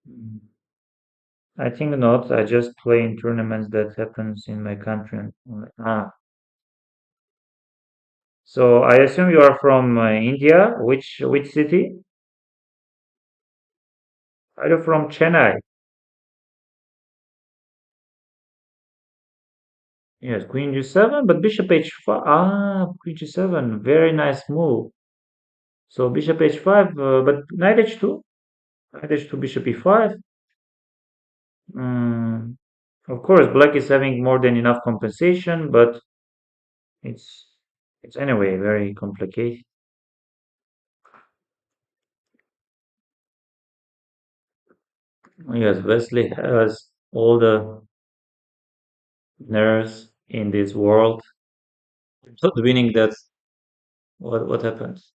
Mm, I think not. I just play in tournaments that happens in my country. So I assume you are from India. Which city? Are you from Chennai? Yes, Queen G7, but Bishop H5. Ah, Queen G7. Very nice move. So Bishop H5, but Knight H2. Knight H2, Bishop E5. Mm, of course, Black is having more than enough compensation, but it's it's anyway very complicated. Yes, Wesley has all the nerves in this world. Not winning that. What happens?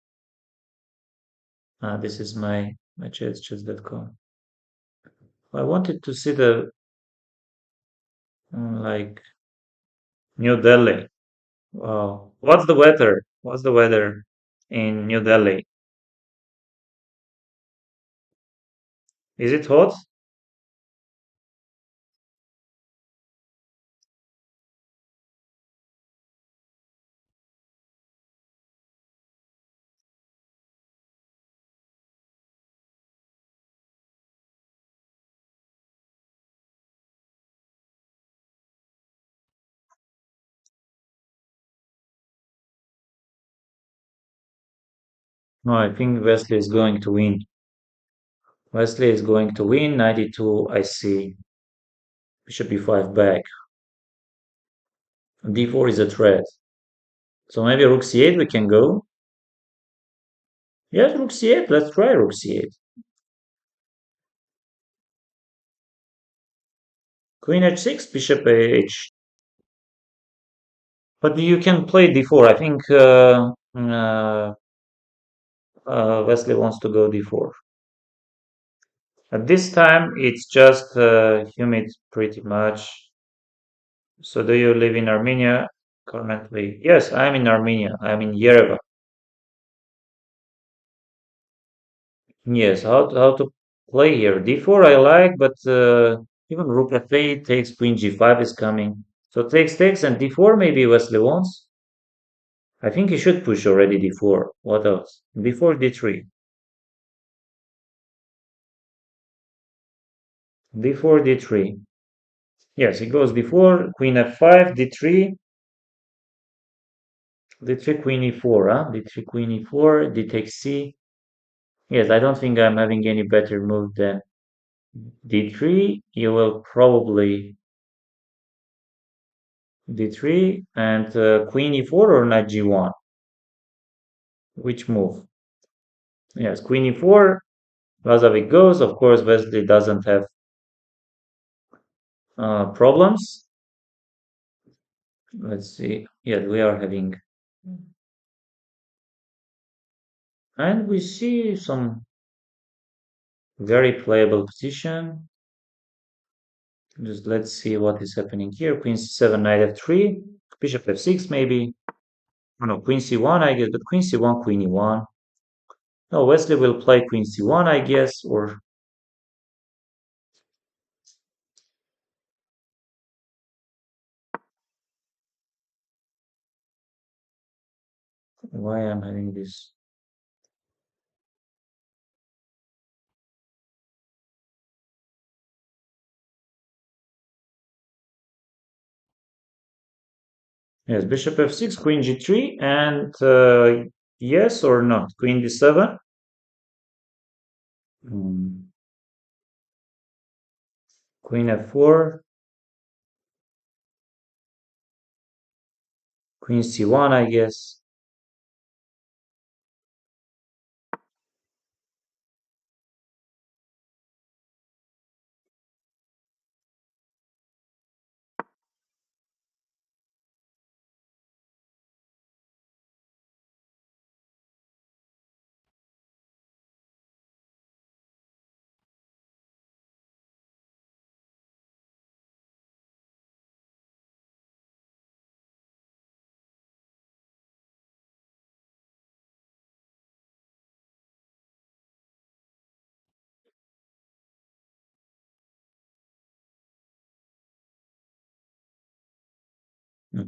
This is my chess.com. I wanted to see the like New Delhi. Wow, what's the weather? What's the weather in New Delhi? Is it hot? No, I think Wesley is going to win. Wesley is going to win. 92, I see. Bishop b5 back. d4 is a threat. So maybe rook c8 we can go. Yes, rook c8. Let's try rook c8. Queen h6, bishop h. But you can play d4. I think Wesley wants to go d4. At this time, it's just humid pretty much. So do you live in Armenia currently? Yes, I'm in Armenia. I'm in Yerevan. Yes, how to play here? D4 I like, but even rook f8 takes queen g5 is coming. So takes and d4 maybe Wesley wants. I think he should push already d4. What else? D4 d3. D4 d3. Yes, he goes d4, queen f5, d3, d3 queen e4, huh? D3 queen e4, d takes c. Yes, I don't think I'm having any better move than d3. You will probably d3 and queen e4 or knight g1. Which move? Yes, queen e4. Lazovic goes. Of course, Wesley doesn't have problems. Let's see. Yeah, we are having, and we see some very playable position. Just let's see what is happening here. Queen c7, knight f3, bishop f6 maybe. Oh, no, queen c1 I guess, but queen c1, queen e1. No, Wesley will play queen c1 I guess, or Why I'm having this? Yes, bishop f6, queen g3, and yes or not? Queen d7. Hmm. Queen f4, queen c1, I guess.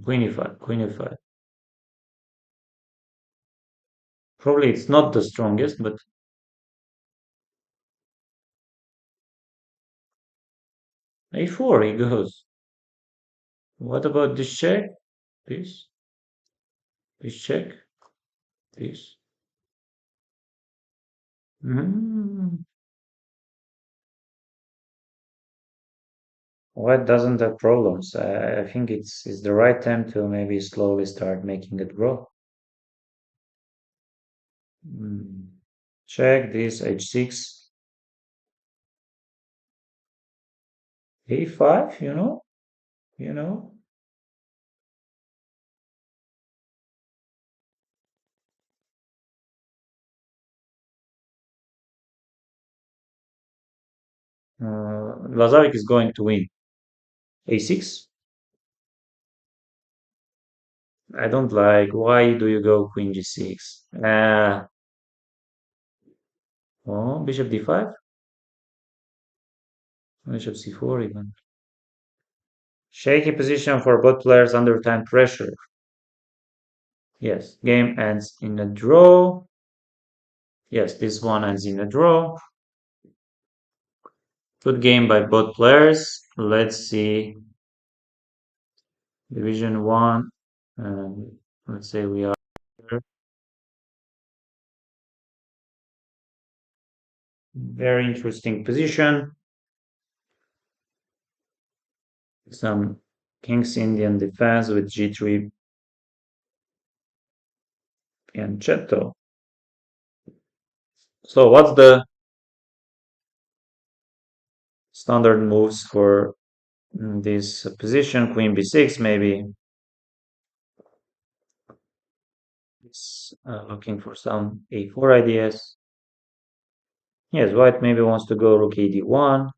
Queen e5, queen e5. Probably it's not the strongest, but a4 he goes. What about this check? This, this check, this. Mm. What doesn't have problems? I think it's the right time to maybe slowly start making it grow. Mm. Check this h6, a5. You know. Lazarik is going to win. A6. I don't like. Why do you go queen g6? Oh, bishop d5, bishop c4 even. Shaky position for both players under time pressure. Yes, game ends in a draw. Yes, this one ends in a draw. Good game by both players. Let's see. Division 1. Let's say we are here. Very interesting position. Some King's Indian defense with g3 Pianchetto. So what's the standard moves for this position? Queen b6 maybe. It's looking for some a4 ideas. Yes, white maybe wants to go rook a d1.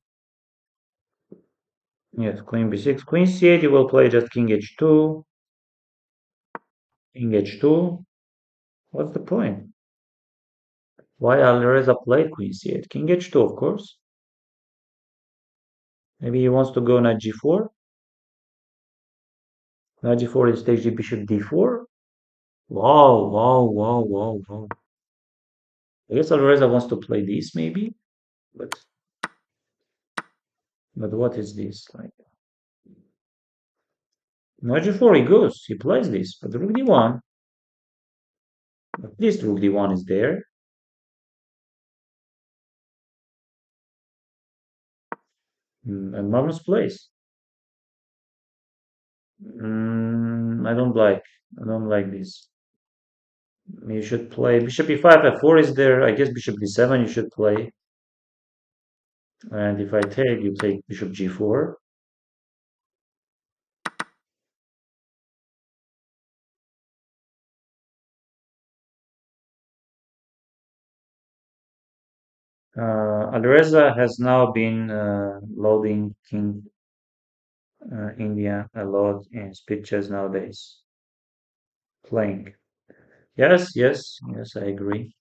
Yes, queen b6. Queen c8, you will play just king h2. King h2. What's the point? Why Alireza played queen c8? King h2, of course. Maybe he wants to go knight g4. Knight g4 is takes bishop d4. Wow, wow, wow, wow, wow. I guess Alireza wants to play this maybe, but what is this? Like knight g4 he goes, he plays this, but rook d1. At least rook d1 is there. And Magnus plays. I don't like this. You should play bishop e5, f4 is there. I guess bishop d7 you should play. And if I take, you take bishop g4. Alireza has now been loading King India a lot in speed chess nowadays. Playing. Yes, yes, yes, I agree.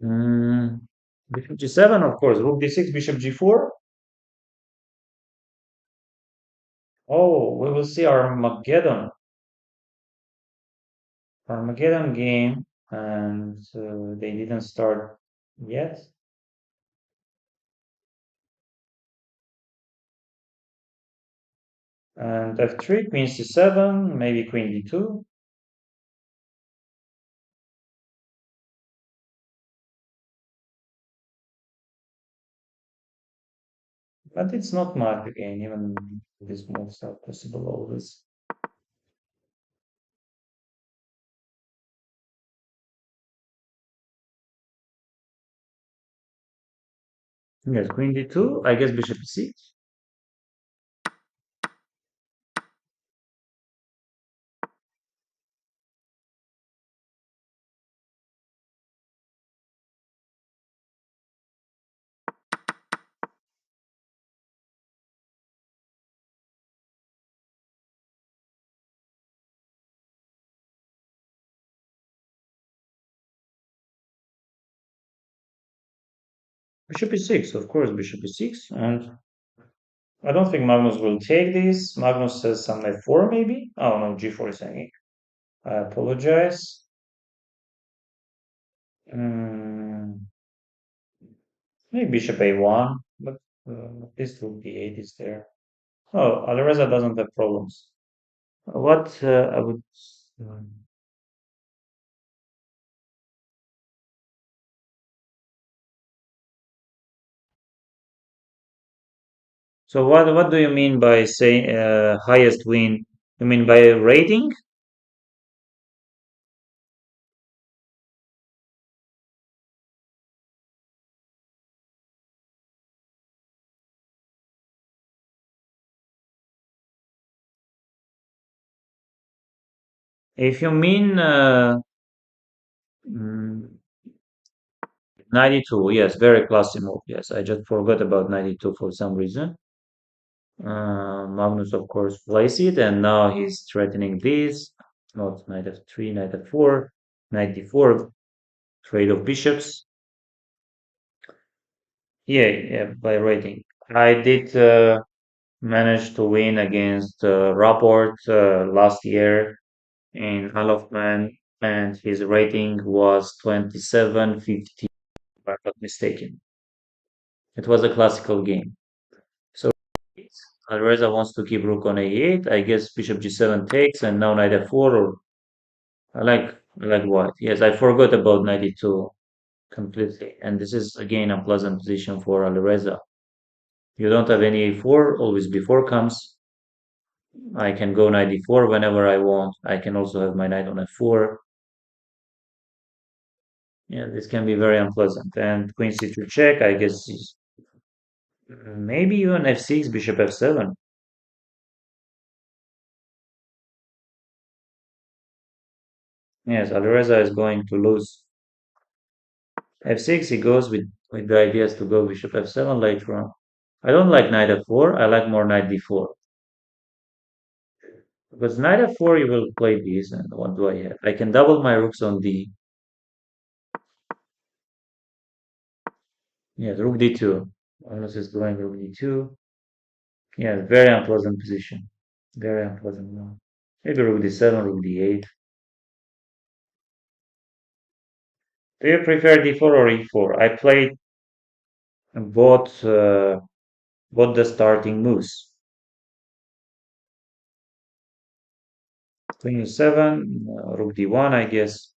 Mm, bishop g7, of course. Rook d6, bishop g4. Oh, we will see Armageddon game, and they didn't start yet. And f3, queen c7, maybe queen d2. But it's not much again, even these moves are possible always. Yes, queen d2, I guess bishop e6. Bishop e6, of course, bishop e6. And I don't think Magnus will take this. Magnus says some f4 maybe. Oh no, g4 is hanging. I apologize. Mm, maybe bishop a1, but this rook d8 is there. Oh, Alireza doesn't have problems. What I would. So what do you mean by saying highest win? You mean by rating? If you mean mm, 92, yes, very classy move. Yes, I just forgot about 92 for some reason. Magnus, of course, plays it, and now he's threatening this. Not knight f3, knight f4, knight d4, trade of bishops. Yeah, yeah, by rating. I did manage to win against Rapport last year in Isle of Man, and his rating was 2750, if I'm not mistaken. It was a classical game. So Alreza wants to keep rook on a8. I guess bishop g7 takes, and now knight f4. Or I like white. Yes, I forgot about 92 completely. And this is again a pleasant position for Alireza. You don't have any a4, always before comes. I can go knight d4 whenever I want. I can also have my knight on f4. Yeah, this can be very unpleasant. And queen c2 check, I guess maybe even f6, bishop f7. Yes, Alireza is going to lose. f6, he goes with the ideas to go bishop f7 later on. I don't like knight f4, I like more knight d4. Because knight f4, you will play this, and what do I have? I can double my rooks on d. Yes, rook d2. Magnus is going rook d2. Yeah, very unpleasant position. Very unpleasant one. Maybe rook d7, rook d8. Do you prefer d4 or e4? I played both both the starting moves. Queen e7, rook d1, I guess.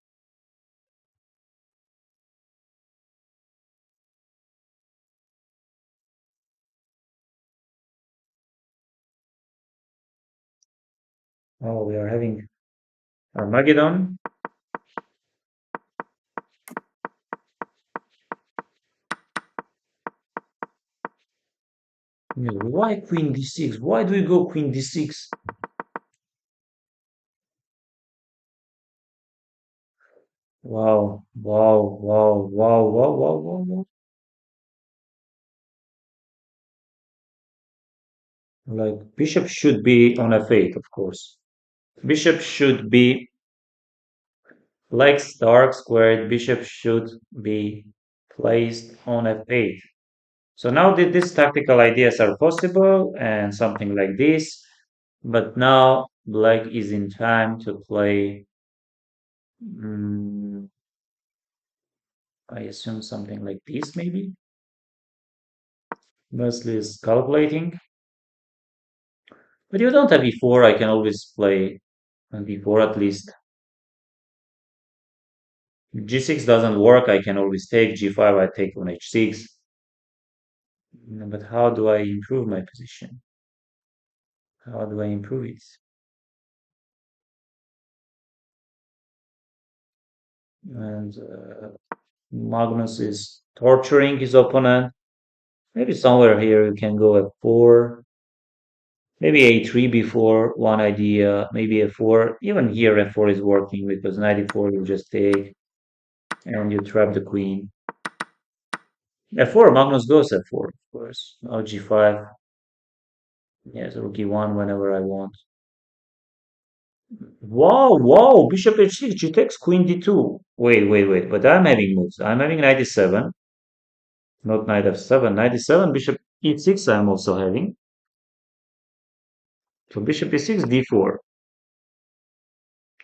Oh, we are having Armageddon. Yeah, why queen d6? Why do we go queen d6? Wow, wow, wow, wow, wow, wow, wow, wow. Like bishop should be on f8, of course. Bishop should be Black's dark squared bishop should be placed on f8. So now these tactical ideas are possible and something like this, but now black is in time to play, mm, I assume something like this maybe. Mostly is calculating, but you don't have e4, I can always play on d4 at least. G6 doesn't work, I can always take g5, I take on h6. But how do I improve my position? How do I improve it? And Magnus is torturing his opponent. Maybe somewhere here you can go f4, maybe a3 before one idea, maybe f4. Even here f4 is working because knight e4 you just take and you trap the queen. f4, Magnus goes f4, of course. Now g5. Yes, rook e1 whenever I want. Wow, wow, bishop h6, g takes queen d2. Wait, but I'm having moves. I'm having knight e7, not knight f7. Knight e7, bishop e6 I'm also having. So bishop e6, d4.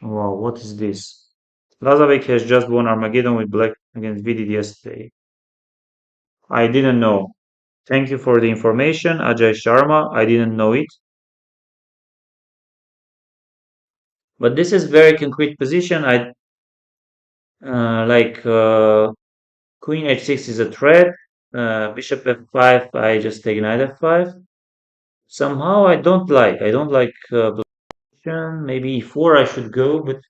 Wow, what is this? Lazovic has just won Armageddon with black against Vidit yesterday. I didn't know. Thank you for the information, Ajay Sharma. I didn't know it. But this is very concrete position. I like queen h6 is a threat. Bishop f5. I just take knight f5. Somehow I don't like. I don't like position. Maybe e4 I should go, but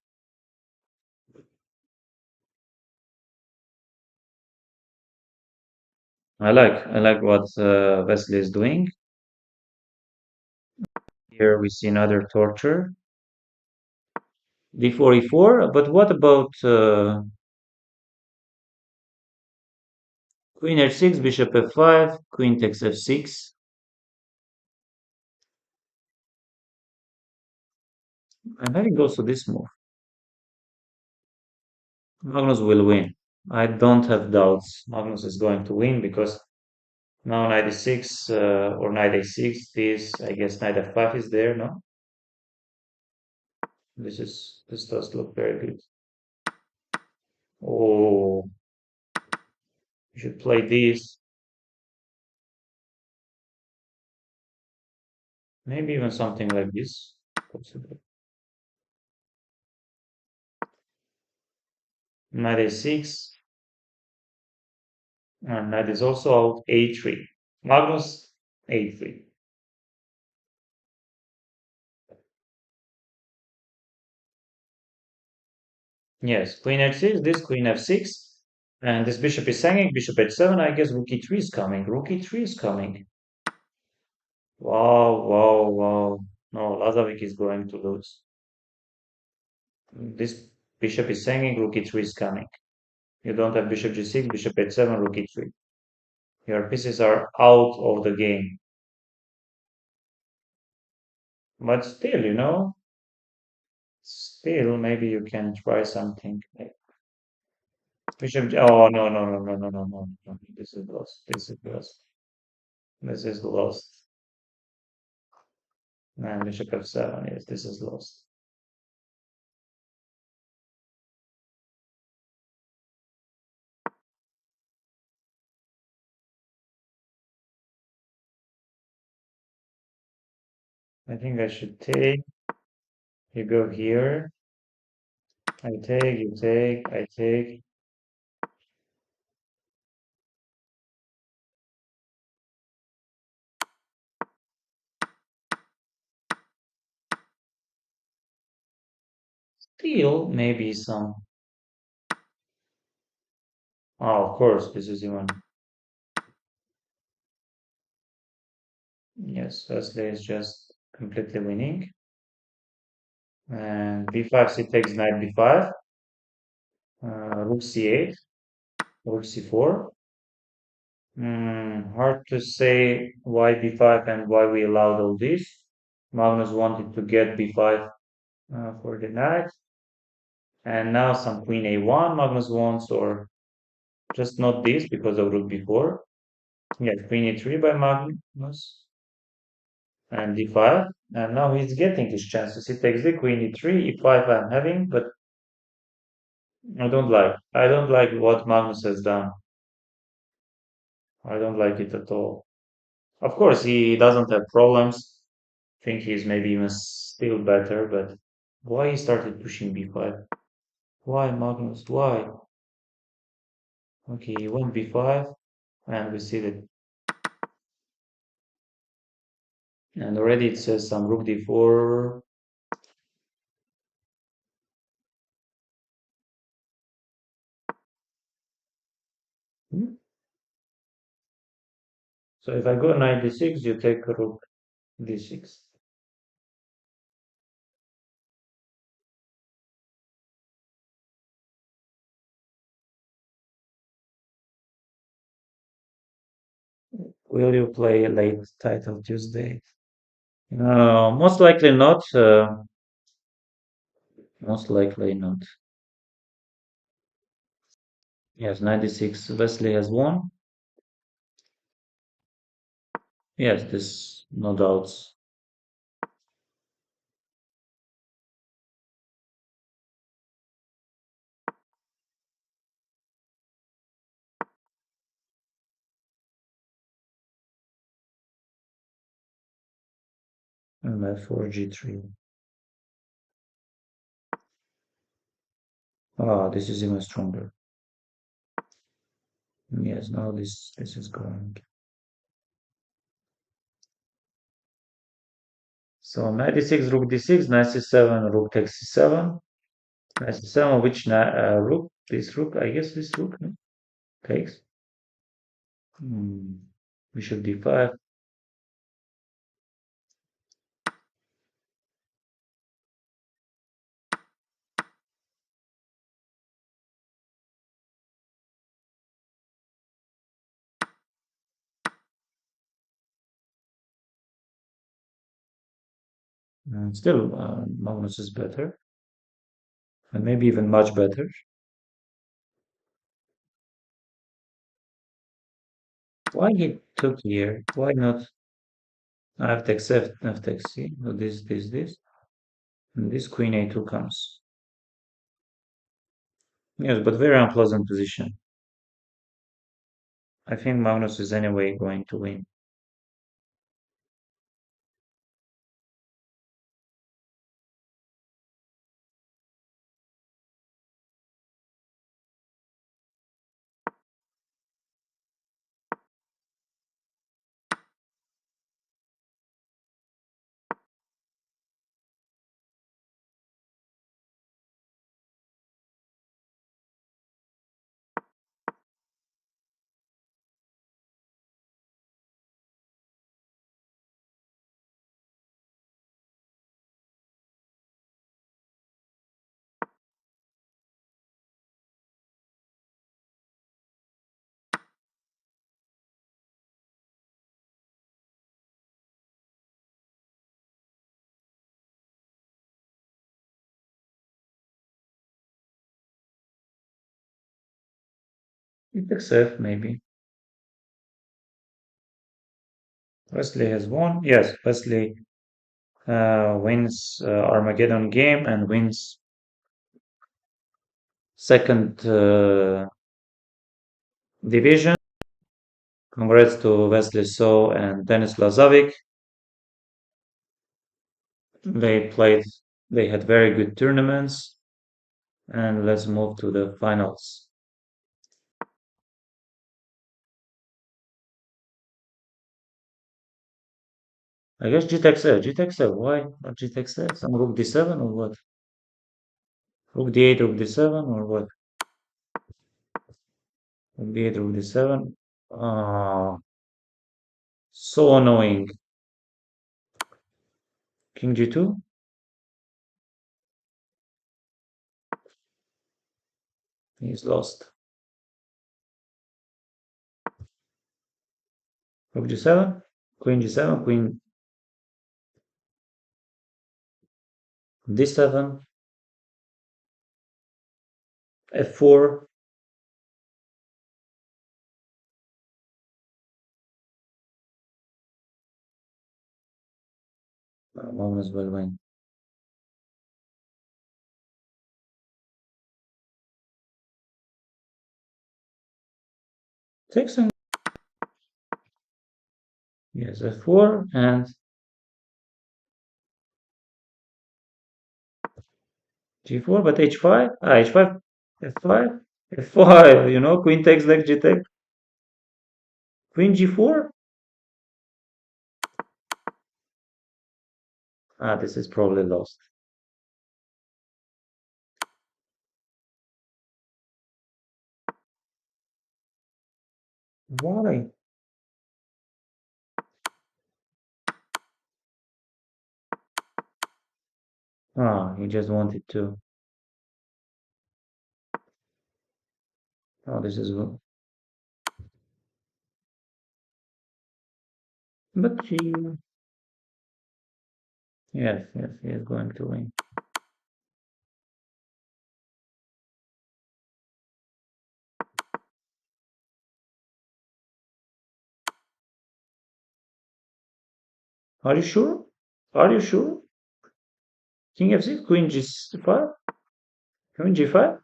I like what Wesley is doing. Here we see another torture. D4 e4. But what about queen h6, bishop f5, queen takes f6? I'm having also this move. Magnus will win. I don't have doubts. Magnus is going to win because now knight e6 or knight a6. This, I guess, knight f5 is there. No, this does look very good. Oh, you should play this. Maybe even something like this. Possible. Knight a6, and knight is also out a3. Magnus a3. Yes, queen h6, this queen f6, and this bishop is hanging, bishop h7. I guess rook e3 is coming. Rook e3 is coming. Wow, wow, wow. No, Lazovic is going to lose. This bishop is hanging, rook e3 is coming. You don't have bishop g6, bishop h7, rook e3. Your pieces are out of the game. But still, still maybe you can try something. Bishop, oh no. This is lost. This is lost. This is lost. And bishop f7, yes, this is lost. I think I should take. You go here. I take, you take, I take. Still, maybe some. Oh, of course, this is even. Yes, Wesley is just completely winning. And b5, c takes knight b5. Rook c8, rook c4. Hard to say why b5 and why we allowed all this. Magnus wanted to get b5 for the knight. And now some queen a1 Magnus wants, or just not this because of rook b4. Yeah, queen e3 by Magnus and d5. And now he's getting his chances. He takes the queen e3, e5 I'm having, but I don't like. I don't like what Magnus has done. I don't like it at all. Of course, he doesn't have problems. Think he's maybe even still better, but why he started pushing b5? Why Magnus? Why? Okay, he went b5, and we see that, and already it says some rook d4. Hmm? So if I go knight d6, you take rook d6. Will you play late title Tuesday? Most likely not. Most likely not. Yes, 96. Wesley has won. Yes, this no doubts. And f4 g3. Ah, this is even stronger. Yes, now this is going. So knight d6, rook d6, knight c7, rook takes c7. Knight c7, which rook? This rook, I guess this rook no? Takes. Hmm. Bishop d5. Still, Magnus is better, and maybe even much better. Why he took here? Why not f takes f takes c? No, this. And this queen a2 comes. Yes, but very unpleasant position. I think Magnus is anyway going to win. It takes f maybe. Wesley has won. Yes, Wesley wins Armageddon game and wins second division. Congrats to Wesley So and Denis Lazovic. They played. They had very good tournaments. And let's move to the finals. I guess G takes F. G takes F. Why not G takes F? Some rook d7 or what? Rook d8, rook d7 or what? Rook d8, rook d7. Ah, so annoying. King g2. He's lost. Rook g7. Queen g7. Queen d7. F4. Magnus will win. Takes on, yes, F4 and G4, but H5. H5, F5, F5. Queen takes like G take. Queen G4. This is probably lost. Why? He just wanted to. Oh, this is good. But she, yes, yes, he is going to win. Are you sure? Are you sure? King F6, Queen G5, Queen G5.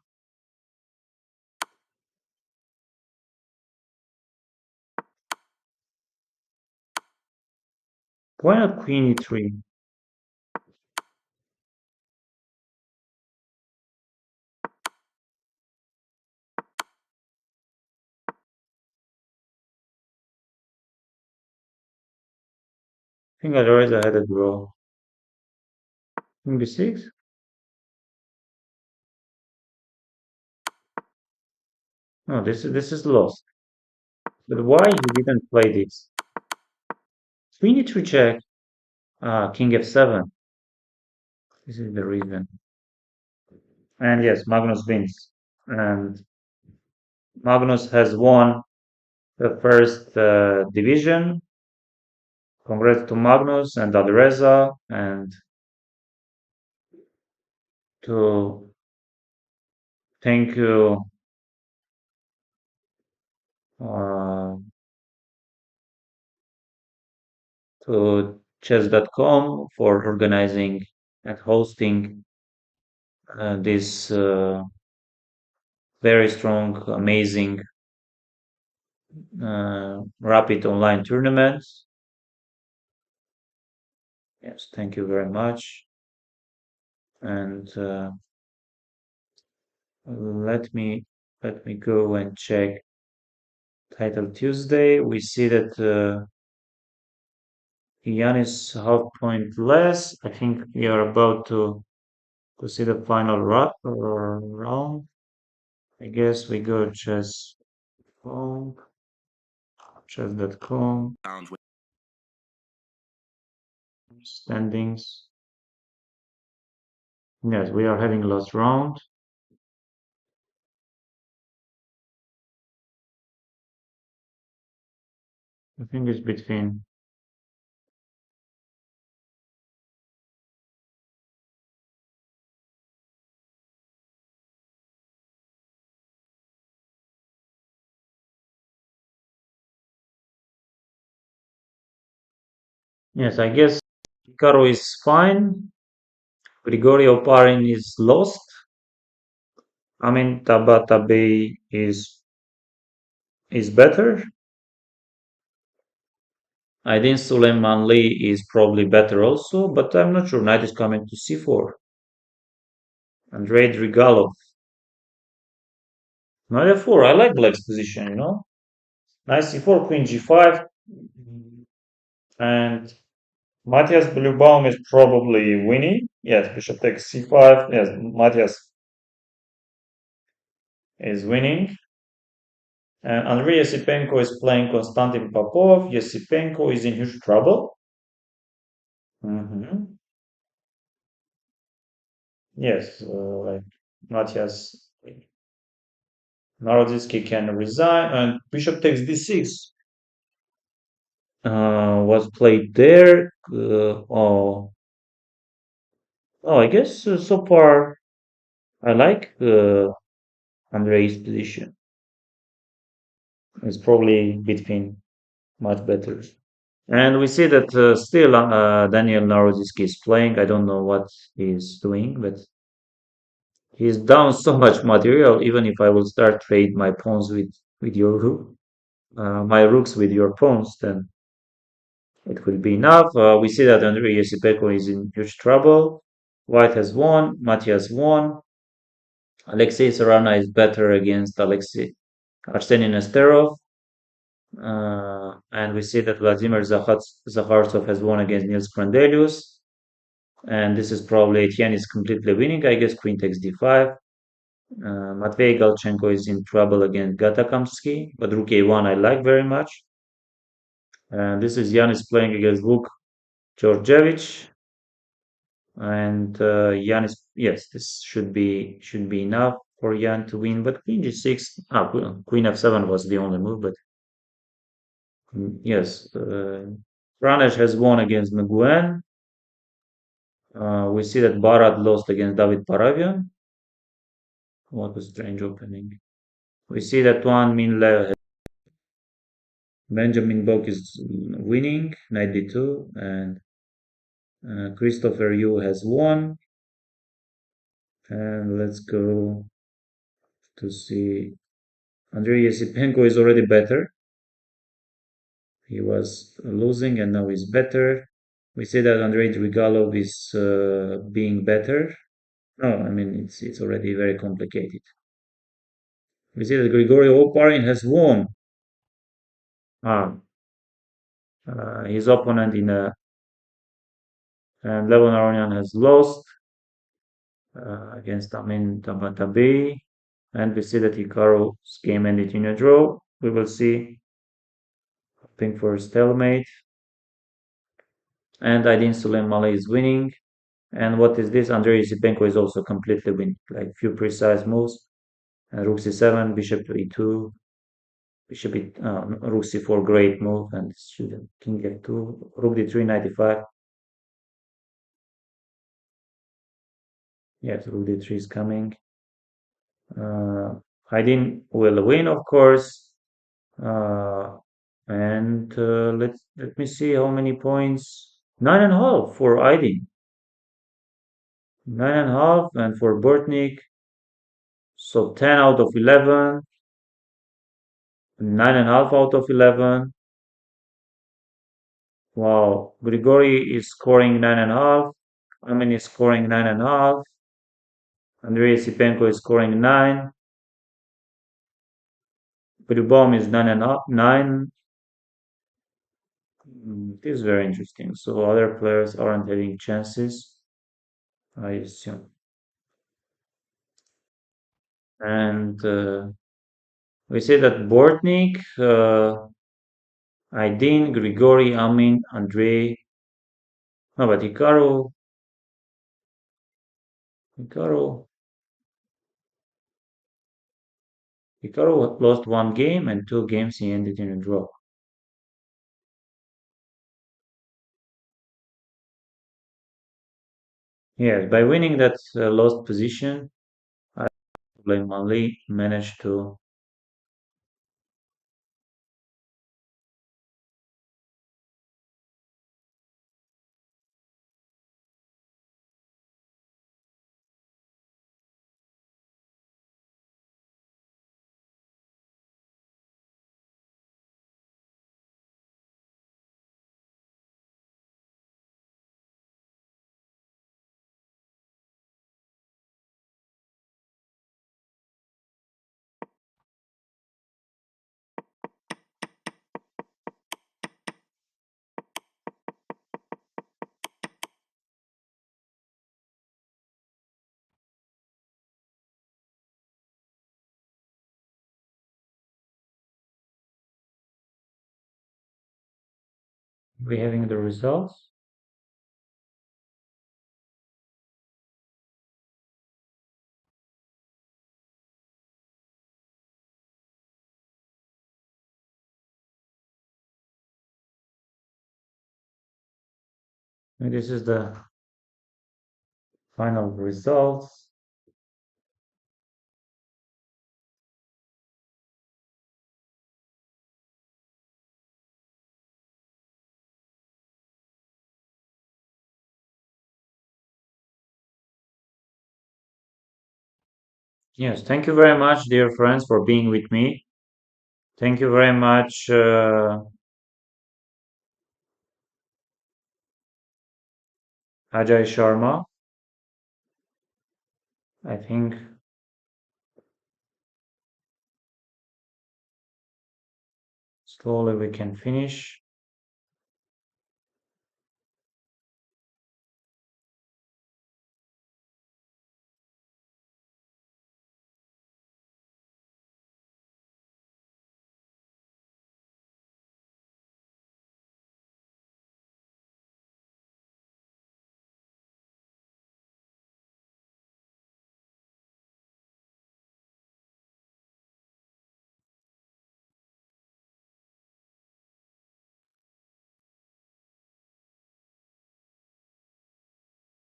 Why not Queen E3? I think otherwise I had a draw. King B6. No, this is lost. But why he didn't play this? Queen E3 check. King F7. This is the reason. And yes, Magnus wins. And Magnus has won the first division. Congrats to Magnus and Alireza, and to thank you uh, to chess.com for organizing and hosting this very strong, amazing, rapid online tournaments. Yes, thank you very much. And let me go and check Title Tuesday. We see that Jan is half point less. I think we are about to see the final round. I guess we go chess.com, chess.com, standings. Yes, we are having last round. I think it's between. Yes, I guess Hikaru is fine. Grigorio Parin is lost. I mean, Tabata Bay is better. Aydin Suleimanli is probably better also, but I'm not sure. Knight is coming to c4. Andrei Drigalov. Knight f4. I like black's position. Knight c4, queen g5. And Matthias Bluebaum is probably winning. Yes, bishop takes c5. Yes, Matthias is winning. And Andrei Yasipenko is playing Konstantin Popov. Yasipenko is in huge trouble. Mhm. Yes, like Matthias Naroditsky can resign, and bishop takes d6 was played there. Oh, I guess so far I like Andrei's position. It's probably between much better. And we see that still Daniel Naroditsky is playing. I don't know what he's doing, but he's down so much material. Even if I will start trade my pawns with your rook, my rooks with your pawns, then it will be enough. We see that Andrei Yesipeko is in huge trouble. White has won. Matias won. Alexei Sarana is better against Alexei Arsenin Nesterov. And we see that Vladimir Zakhartsov has won against Nils Brandelius. And this is probably Etienne is completely winning. I guess queen takes d5. Matvey Galchenko is in trouble against Gatakamsky, but rook a1 I like very much. And this is Yanis playing against Vuk Georgievich. And Yanis, yes, this should be enough for Yan to win. But queen g6, queen f7 was the only move. But yes, Pranesh has won against Nguyen. We see that Barat lost against David Paravian. What a strange opening. We see that Tuan Minle, Benjamin Bok is winning, knight d2, and Christopher Yu has won. And let's go to see. Andrei Yesipenko is already better. He was losing and now he's better. We see that Andrei Drigalov is being better. No, I mean it's already very complicated. We see that Grigory Oparin has won. Ah, his opponent in a and Levon Aronian has lost against Amin Tabatabi. And we see that Hikaru's game ended in a draw. We will see. Hoping for a stalemate. And Aydin Suleiman is winning. And what is this? Andrei Yesipenko is also completely winning. Like few precise moves. And Rook c7, Bishop e2, Bishop Rook c4, great move. And King f2, Rook d3, 95. Yes, Rook d3 is coming. Aydin will win, of course. And let me see how many points. 9.5 for Aydin. 9.5, and for Bortnik, so 10 out of 11, 9.5 out of 11. Wow, Grigori is scoring 9.5. Amin is scoring 9.5. Andrei Sipenko is scoring 9. Grubom is 9.5. 9. It is very interesting. So other players aren't having chances, I assume. And we see that Bortnik, Aydin, Grigori, Amin, Andrei. No, but Hikaru lost one game and two games he ended in a draw. Yeah, by winning that lost position, I blame Mali managed to. We having the results. And this is the final results. Yes, thank you very much, dear friends, for being with me. Thank you very much, Ajay Sharma. I think slowly we can finish.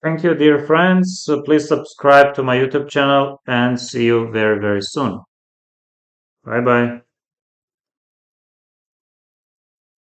Thank you, dear friends. Please subscribe to my YouTube channel and see you very, very soon. Bye bye.